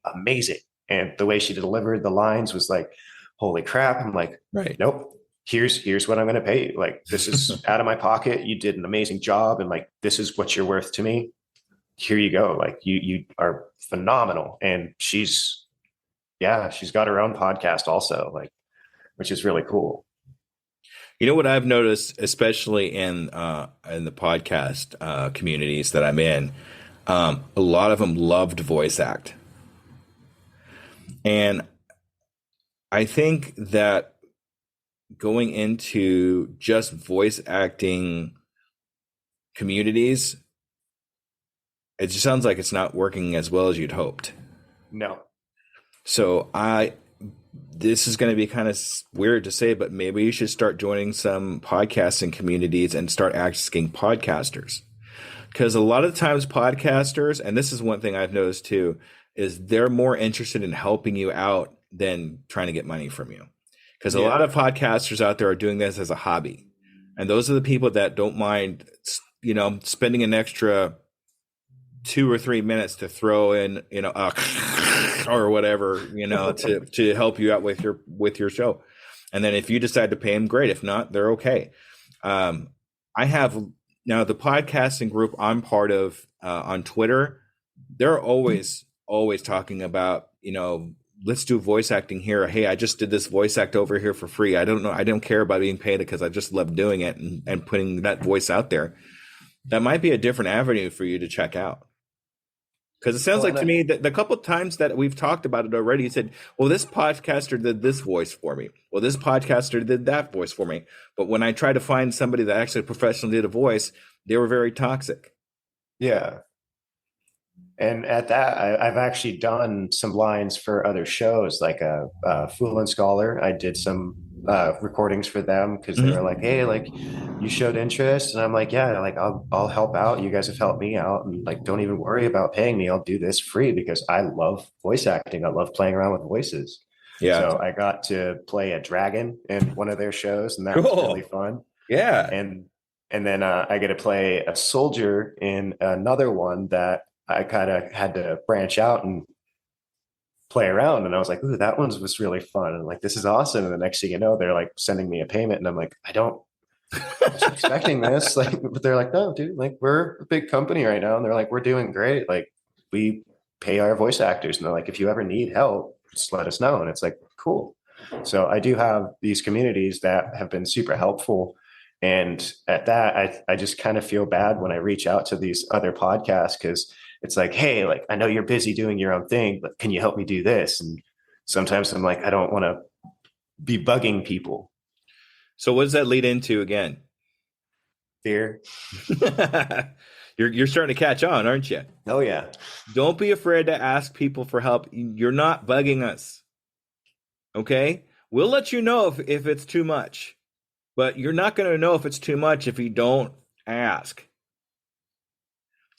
amazing. And the way she delivered the lines was like, holy crap. I'm like, right. Nope. Here's what I'm going to pay you. Like, this is out of my pocket. You did an amazing job. And like, this is what you're worth to me. Here you go. Like you are phenomenal. And she's got her own podcast also, like, which is really cool. You know what I've noticed, especially in the podcast communities that I'm in, a lot of them loved voice act. And I think that going into just voice acting communities, it just sounds like it's not working as well as you'd hoped. No. So this is going to be kind of weird to say, but maybe you should start joining some podcasting communities and start asking podcasters. Because a lot of times podcasters, and this is one thing I've noticed too, is they're more interested in helping you out than trying to get money from you. Because a lot of podcasters out there are doing this as a hobby. And those are the people that don't mind, spending an extra 2 or 3 minutes to throw in, or whatever, to help you out with your show. And then if you decide to pay them, great. If not, they're okay. I have now the podcasting group I'm part of on Twitter. They're always talking about, let's do voice acting here. Hey, I just did this voice act over here for free. I don't know. I don't care about being paid because I just love doing it and putting that voice out there. That might be a different avenue for you to check out. Because it sounds like to me that the couple of times that we've talked about it already, you said, well, this podcaster did this voice for me. Well, this podcaster did that voice for me. But when I tried to find somebody that actually professionally did a voice, they were very toxic. Yeah. And at that, I've actually done some lines for other shows, like a Fool and Scholar. I did some recordings for them because they were like, "Hey, like you showed interest," and I'm like, "Yeah, like I'll help out. You guys have helped me out, and like don't even worry about paying me. I'll do this free because I love voice acting. I love playing around with voices." Yeah. So I got to play a dragon in one of their shows, and that was really fun. Yeah. And then I get to play a soldier in another one that I kind of had to branch out and play around. And I was like, ooh, that one was really fun. And like, this is awesome. And the next thing you know, they're like sending me a payment. And I'm like, I was expecting this. Like, but they're like, no, dude, like we're a big company right now. And they're like, we're doing great. Like we pay our voice actors. And they're like, if you ever need help, just let us know. And it's like, cool. So I do have these communities that have been super helpful. And at that, I just kind of feel bad when I reach out to these other podcasts because it's like, hey, like, I know you're busy doing your own thing, but can you help me do this? And sometimes I'm like, I don't want to be bugging people. So what does that lead into again? Fear. You're starting to catch on, aren't you? Oh, yeah. Don't be afraid to ask people for help. You're not bugging us. Okay? We'll let you know if it's too much. But you're not going to know if it's too much if you don't ask.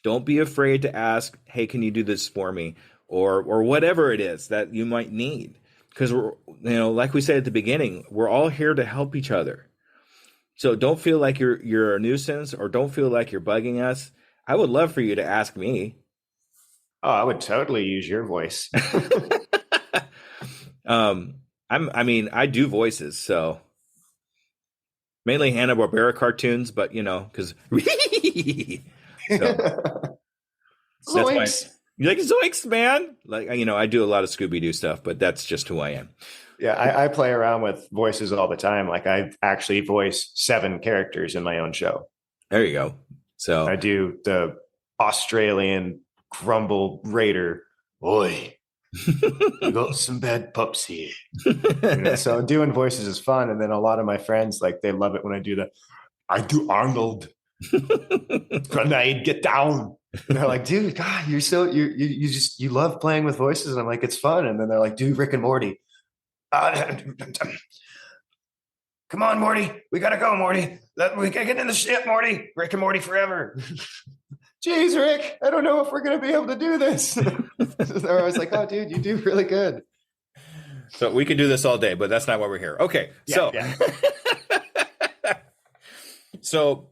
Don't be afraid to ask, hey, can you do this for me? Or whatever it is that you might need. Because, like we said at the beginning, we're all here to help each other. So don't feel like you're a nuisance or don't feel like you're bugging us. I would love for you to ask me. Oh, I would totally use your voice. I do voices, so mainly Hanna-Barbera cartoons, but because so that's why you like Zoinks, man. Like I do a lot of Scooby-Doo stuff, but that's just who I am. Yeah, I play around with voices all the time. Like I actually voice 7 characters in my own show. There you go. So I do the Australian grumble raider. Oi, you got some bad pups here. So doing voices is fun. And then a lot of my friends, like they love it when I do Arnold. Grenade, get down. And they're like, dude, God, you love playing with voices. And I'm like, it's fun. And then they're like, do Rick and Morty. Come on, Morty. We gotta go, Morty. We gotta get in the ship, Morty. Rick and Morty forever. Jeez, Rick, I don't know if we're gonna be able to do this. I was like, oh, dude, you do really good. So we can do this all day, but that's not why we're here. Okay, yeah. So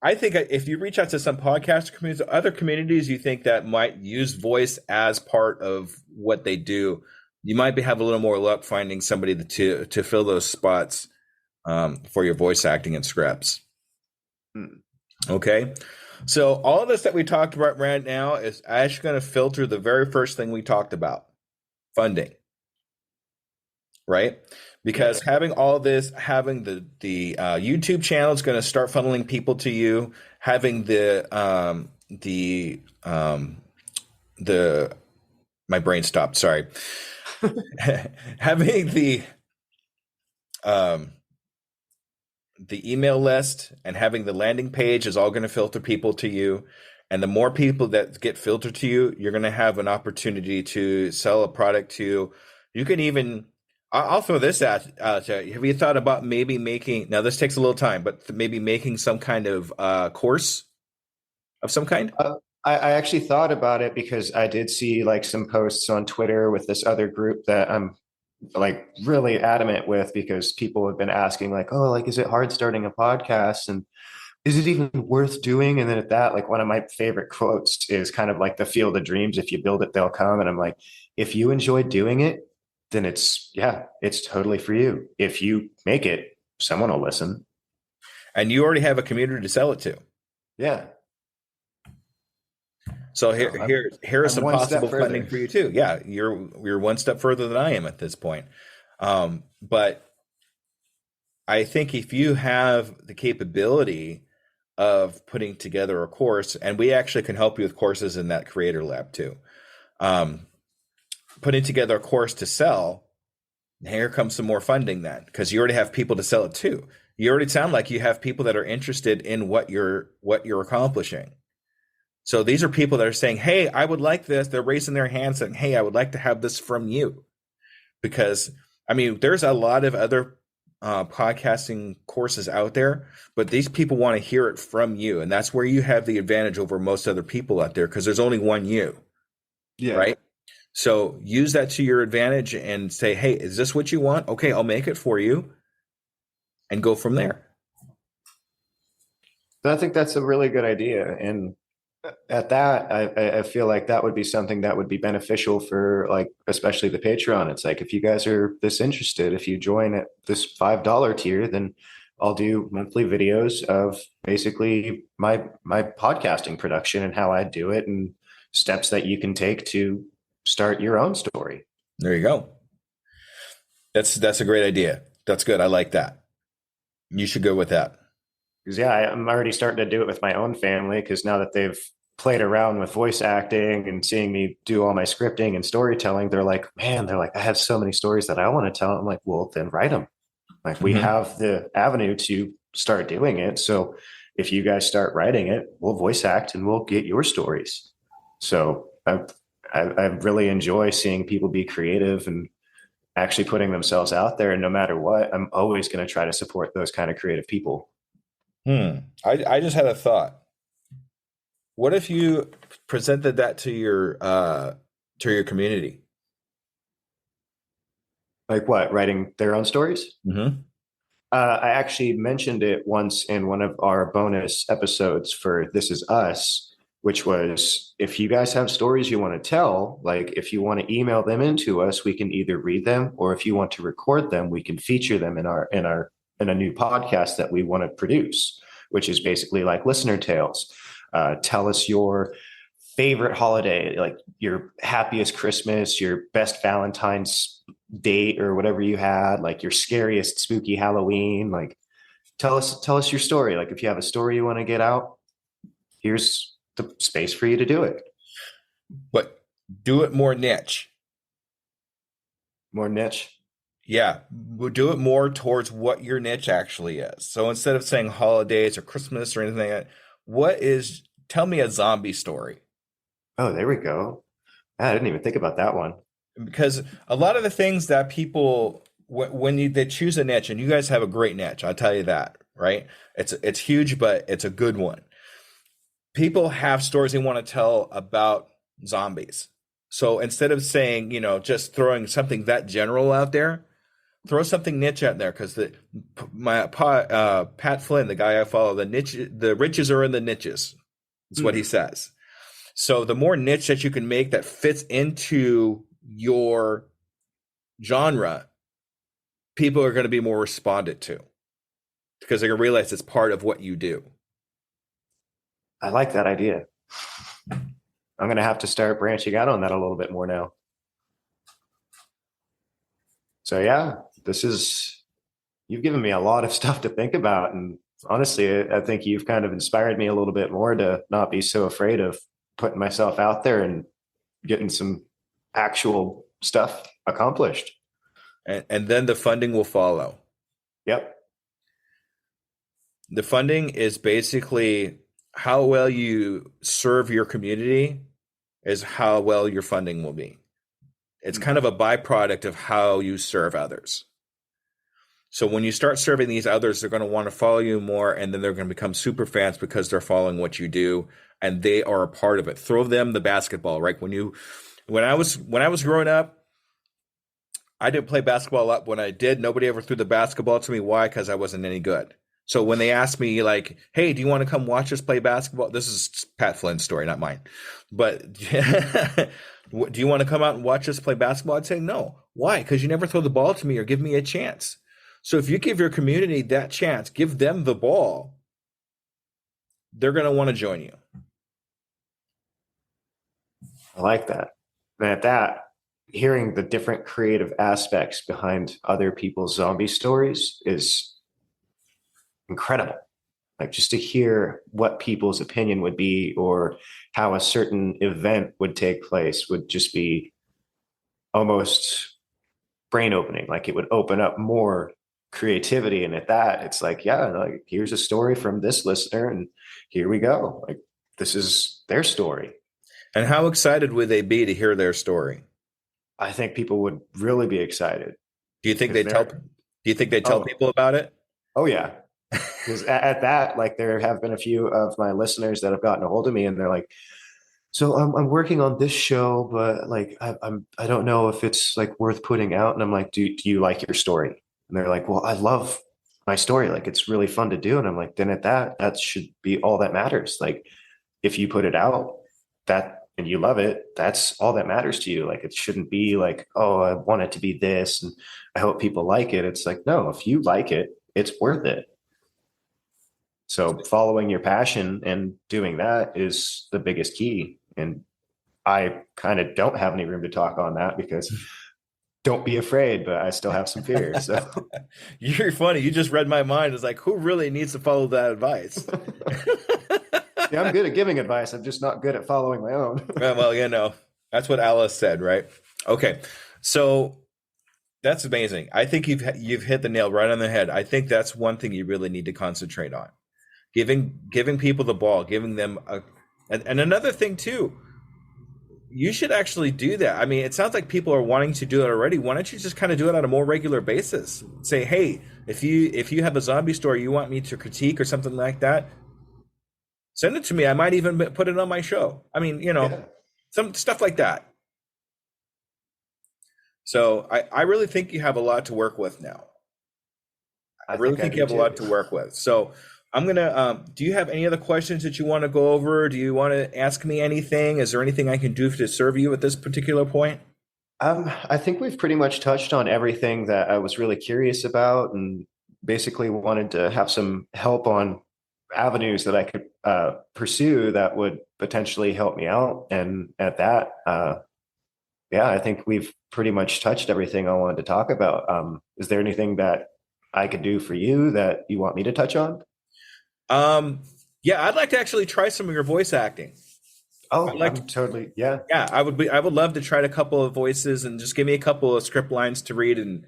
I think if you reach out to some podcast communities, other communities you think that might use voice as part of what they do, you might have a little more luck finding somebody to fill those spots for your voice acting and scripts. Okay, so all of this that we talked about right now is actually going to filter the very first thing we talked about, funding, right? Because having all this, having the YouTube channel is going to start funneling people to you. Having my brain stopped. Sorry. Having the email list and having the landing page is all going to filter people to you. And the more people that get filtered to you, you're going to have an opportunity to sell a product to. You can even, I'll throw this out. Have you thought about maybe making, now this takes a little time, but maybe making some kind of course of some kind? I actually thought about it because I did see like some posts on Twitter with this other group that I'm like really adamant with because people have been asking like, oh, like, is it hard starting a podcast? And is it even worth doing? And then at that, like one of my favorite quotes is kind of like the field of dreams. If you build it, they'll come. And I'm like, if you enjoy doing it, then it's totally for you. If you make it, someone will listen. And you already have a community to sell it to. Yeah. So here is some possible funding further. for you too. Yeah, you're one step further than I am at this point. But I think if you have the capability of putting together a course, and we actually can help you with courses in that creator lab too. Putting together a course to sell, here comes some more funding then, because you already have people to sell it to. You already sound like you have people that are interested in what you're accomplishing. So these are people that are saying, hey, I would like this. They're raising their hands saying, hey, I would like to have this from you. Because, I mean, there's a lot of other podcasting courses out there, but these people want to hear it from you. And that's where you have the advantage over most other people out there, because there's only one you. Yeah. Right? So use that to your advantage and say, hey, is this what you want? Okay, I'll make it for you. And go from there. I think that's a really good idea. And at that, I feel like that would be something that would be beneficial for, like, especially the Patreon. It's like, if you guys are this interested, if you join at this $5 tier, then I'll do monthly videos of basically my podcasting production and how I do it and steps that you can take to start your own story. There you go. That's a great idea. That's good. I like that. You should go with that. Because I'm already starting to do it with my own family, because now that they've played around with voice acting and seeing me do all my scripting and storytelling, they're like, I have so many stories that I want to tell. I'm like, well, then write them. Like, we have the avenue to start doing it. So if you guys start writing it, we'll voice act and we'll get your stories. So I really enjoy seeing people be creative and actually putting themselves out there. And no matter what, I'm always going to try to support those kind of creative people. I just had a thought. What if you presented that to your community? Like what? Writing their own stories? Mm-hmm. I actually mentioned it once in one of our bonus episodes for This Is Us, which was, if you guys have stories you want to tell, like if you want to email them into us, we can either read them, or if you want to record them, we can feature them in a new podcast that we want to produce, which is basically like listener tales. Tell us your favorite holiday, like your happiest Christmas, your best Valentine's date or whatever you had, like your scariest spooky Halloween. Like, tell us your story. Like, if you have a story you want to get out, here's the space for you to do it. But do it more niche. More niche. Yeah, we'll do it more towards what your niche actually is. So instead of saying holidays or Christmas or anything like that, tell me a zombie story. Oh, there we go. I didn't even think about that one. Because a lot of the things that people, they choose a niche, and you guys have a great niche, I'll tell you that, right? It's huge, but it's a good one. People have stories they want to tell about zombies. So instead of saying, just throwing something that general out there, throw something niche out there. Because Pat Flynn, the guy I follow, the riches are in the niches. That's what he says. So the more niche that you can make that fits into your genre, people are going to be more responded to, because they're going to realize it's part of what you do. I like that idea. I'm going to have to start branching out on that a little bit more now. So yeah, you've given me a lot of stuff to think about. And honestly, I think you've kind of inspired me a little bit more to not be so afraid of putting myself out there and getting some actual stuff accomplished. And then the funding will follow. Yep. The funding is basically how well you serve your community is how well your funding will be. It's kind of a byproduct of how you serve others. So when you start serving these others, they're going to want to follow you more, and then they're going to become super fans because they're following what you do, and they are a part of it. Throw them the basketball, right? When I was growing up, I didn't play basketball a lot. When I did, nobody ever threw the basketball to me. Why? Because I wasn't any good. So when they ask me like, "Hey, do you want to come watch us play basketball?" This is Pat Flynn's story, not mine. But do you want to come out and watch us play basketball? I'd say no. Why? Because you never throw the ball to me or give me a chance. So if you give your community that chance, give them the ball, they're going to want to join you. I like that. And at that, hearing the different creative aspects behind other people's zombie stories is incredible. Like just to hear what people's opinion would be or how a certain event would take place would just be almost brain opening. Like it would open up more creativity. And at that, it's like, yeah, like here's a story from this listener, and here we go. Like this is their story. And how excited would they be to hear their story? I think people would really be excited. Do you think they tell? Do you think they tell people about it? Oh yeah, because at that, like there have been a few of my listeners that have gotten a hold of me, and they're like, "So I'm working on this show, but like I don't know if it's like worth putting out." And I'm like, "Do you like your story?" And they're like, "Well, I love my story. Like it's really fun to do." And I'm like, "Then at that should be all that matters. Like if you put it out, that." And you love it, that's all that matters to you. Like it shouldn't be like, oh, I want it to be this and I hope people like it. It's like, no, if you like it, it's worth it. So following your passion and doing that is the biggest key. And I kind of don't have any room to talk on that because don't be afraid, but I still have some fear. So you're funny. You just read my mind. It's like, who really needs to follow that advice? Yeah, I'm good at giving advice. I'm just not good at following my own. Well, that's what Alice said, right? Okay, so that's amazing. I think you've hit the nail right on the head. I think that's one thing you really need to concentrate on: giving people the ball, giving them and another thing too. You should actually do that. I mean, it sounds like people are wanting to do it already. Why don't you just kind of do it on a more regular basis? Say, hey, if you have a zombie story you want me to critique or something like that, send it to me. I might even put it on my show. I mean, some stuff like that. So I really think you have a lot to work with now. I really think you have a lot to work with. So I'm going to, do you have any other questions that you want to go over? Do you want to ask me anything? Is there anything I can do to serve you at this particular point? I think we've pretty much touched on everything that I was really curious about and basically wanted to have some help on avenues that I could pursue that would potentially help me out. And at that, I think we've pretty much touched everything I wanted to talk about. Is there anything that I could do for you that you want me to touch on? Yeah, I'd like to actually try some of your voice acting. Oh, totally. Yeah. Yeah, I would love to try a couple of voices and just give me a couple of script lines to read and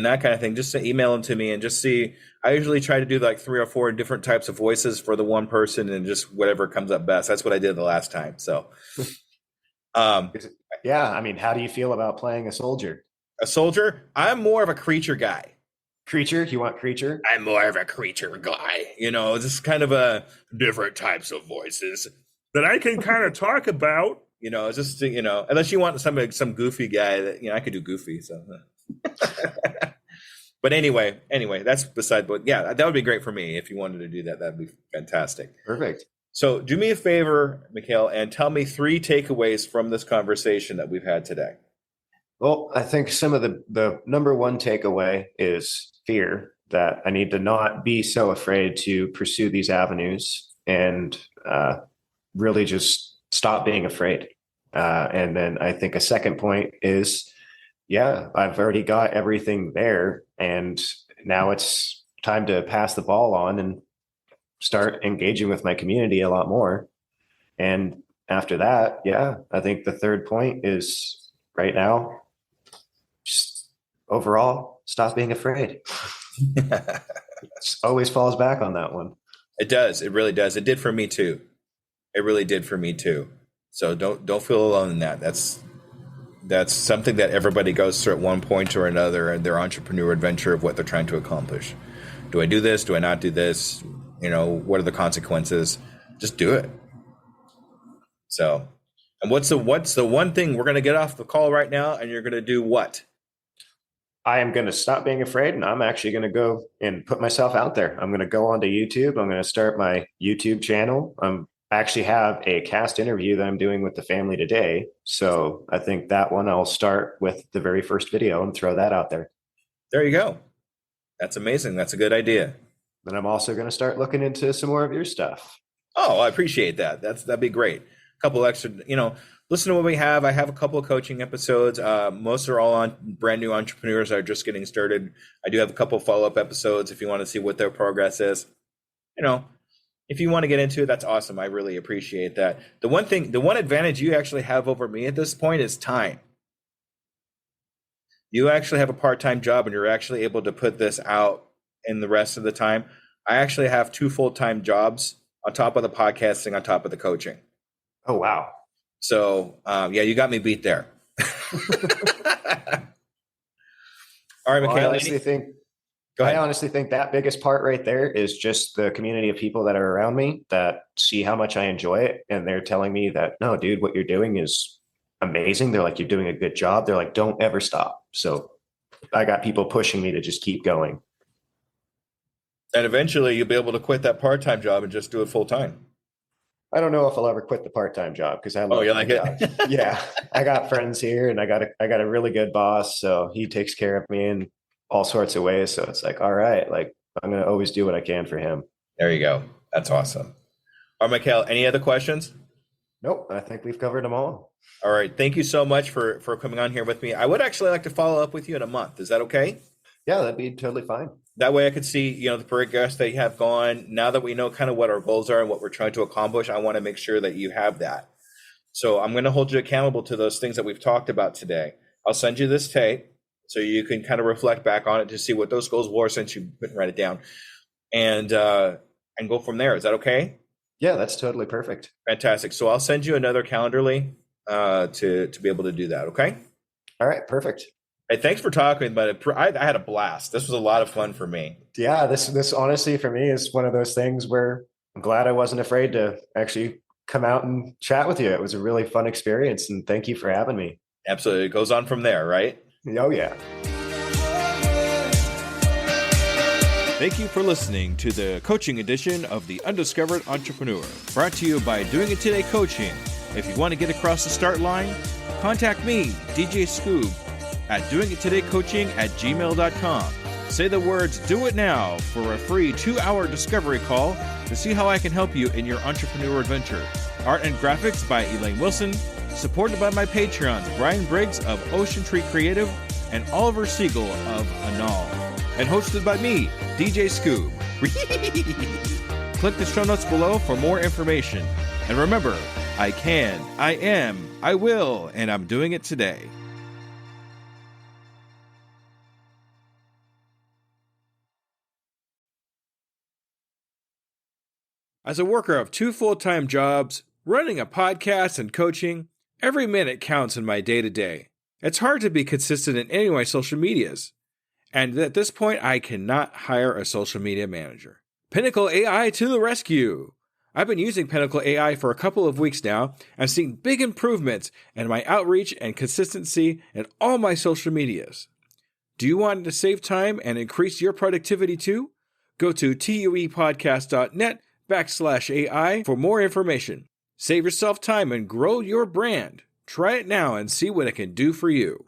that kind of thing. Just to email them to me and just see. I usually try to do like 3 or 4 different types of voices for the one person and just whatever comes up best. That's what I did the last time. So, yeah. I mean, how do you feel about playing a soldier? A soldier? I'm more of a creature guy. Creature? You want creature? I'm more of a creature guy. Just kind of a different types of voices that I can kind of talk about. Just unless you want some goofy guy that I could do goofy. So, but anyway, that's beside. But yeah, that would be great for me if you wanted to do that. That'd be fantastic. Perfect. So do me a favor, Mikhail, and tell me 3 takeaways from this conversation that we've had today. Well, I think some of the number one takeaway is fear, that I need to not be so afraid to pursue these avenues and really just stop being afraid. And then I think a second point is, I've already got everything there, and now it's time to pass the ball on and start engaging with my community a lot more. And after that, I think the third point is right now, just overall, stop being afraid. It always falls back on that one. It does. It really does. It did for me too. It really did for me too. So don't feel alone in that. That's something that everybody goes through at one point or another in their entrepreneur adventure of what they're trying to accomplish. Do I do this? Do I not do this? What are the consequences? Just do it. So, and what's the one thing we're going to get off the call right now, and you're going to do what? I am going to stop being afraid, and I'm actually going to go and put myself out there. I'm going to go onto YouTube. I'm going to start my YouTube channel. I actually have a cast interview that I'm doing with the family today. So I think that one I'll start with the very first video and throw that out there. There you go. That's amazing. That's a good idea. Then I'm also going to start looking into some more of your stuff. Oh, I appreciate that. That'd be great. A couple extra, listen to what we have. I have a couple of coaching episodes. Most are all on brand new entrepreneurs that are just getting started. I do have a couple follow-up episodes if you want to see what their progress is. If you want to get into it, that's awesome. I really appreciate that. The one advantage you actually have over me at this point is time. You actually have a part-time job and you're actually able to put this out in the rest of the time. I actually have 2 full-time jobs on top of the podcasting, on top of the coaching. Oh, wow. So, you got me beat there. All right, Mikhail. I honestly think that biggest part right there is just the community of people that are around me that see how much I enjoy it. And they're telling me that, no, dude, what you're doing is amazing. They're like, you're doing a good job. They're like, don't ever stop. So I got people pushing me to just keep going. And eventually you'll be able to quit that part-time job and just do it full-time. I don't know if I'll ever quit the part-time job because I love you like it? Yeah. I got friends here and I got a really good boss. So he takes care of me in all sorts of ways. So it's like, all right, like I'm going to always do what I can for him. There you go. That's awesome. All right, Mikhail, any other questions? Nope. I think we've covered them all. All right. Thank you so much for coming on here with me. I would actually like to follow up with you in a month. Is that okay? Yeah, that'd be totally fine. That way I could see, the progress that you have gone. Now that we know kind of what our goals are and what we're trying to accomplish, I want to make sure that you have that. So I'm going to hold you accountable to those things that we've talked about today. I'll send you this tape so you can kind of reflect back on it to see what those goals were since you couldn't write it down, and go from there. Is that okay? Yeah, that's totally perfect. Fantastic. So I'll send you another Calendarly to be able to do that. Okay. All right. Perfect. Hey, thanks for talking about it. I had a blast. This was a lot of fun for me. Yeah, this honestly for me is one of those things where I'm glad I wasn't afraid to actually come out and chat with you. It was a really fun experience, and thank you for having me. Absolutely. It goes on from there, right? Oh, yeah. Thank you for listening to the coaching edition of The Undiscovered Entrepreneur, brought to you by Doing It Today Coaching. If you want to get across the start line, contact me, DJskoob, at doingittodaycoaching@gmail.com. Say the words "do it now" for a free 2-hour discovery call to see how I can help you in your entrepreneur adventure. Art and graphics by Elaine Wilson, supported by my Patreons, Brian Briggs of Ocean Tree Creative and Oliver Siegel of Anal, and hosted by me, DJ Skoob. Click the show notes below for more information. And remember, I can, I am, I will, and I'm doing it today. As a worker of 2 full-time jobs, running a podcast and coaching, every minute counts in my day-to-day. It's hard to be consistent in any of my social medias. And at this point, I cannot hire a social media manager. Pinnacle AI to the rescue! I've been using Pinnacle AI for a couple of weeks now and seeing big improvements in my outreach and consistency in all my social medias. Do you want to save time and increase your productivity too? Go to tuepodcast.net/AI for more information. Save yourself time and grow your brand. Try it now and see what it can do for you.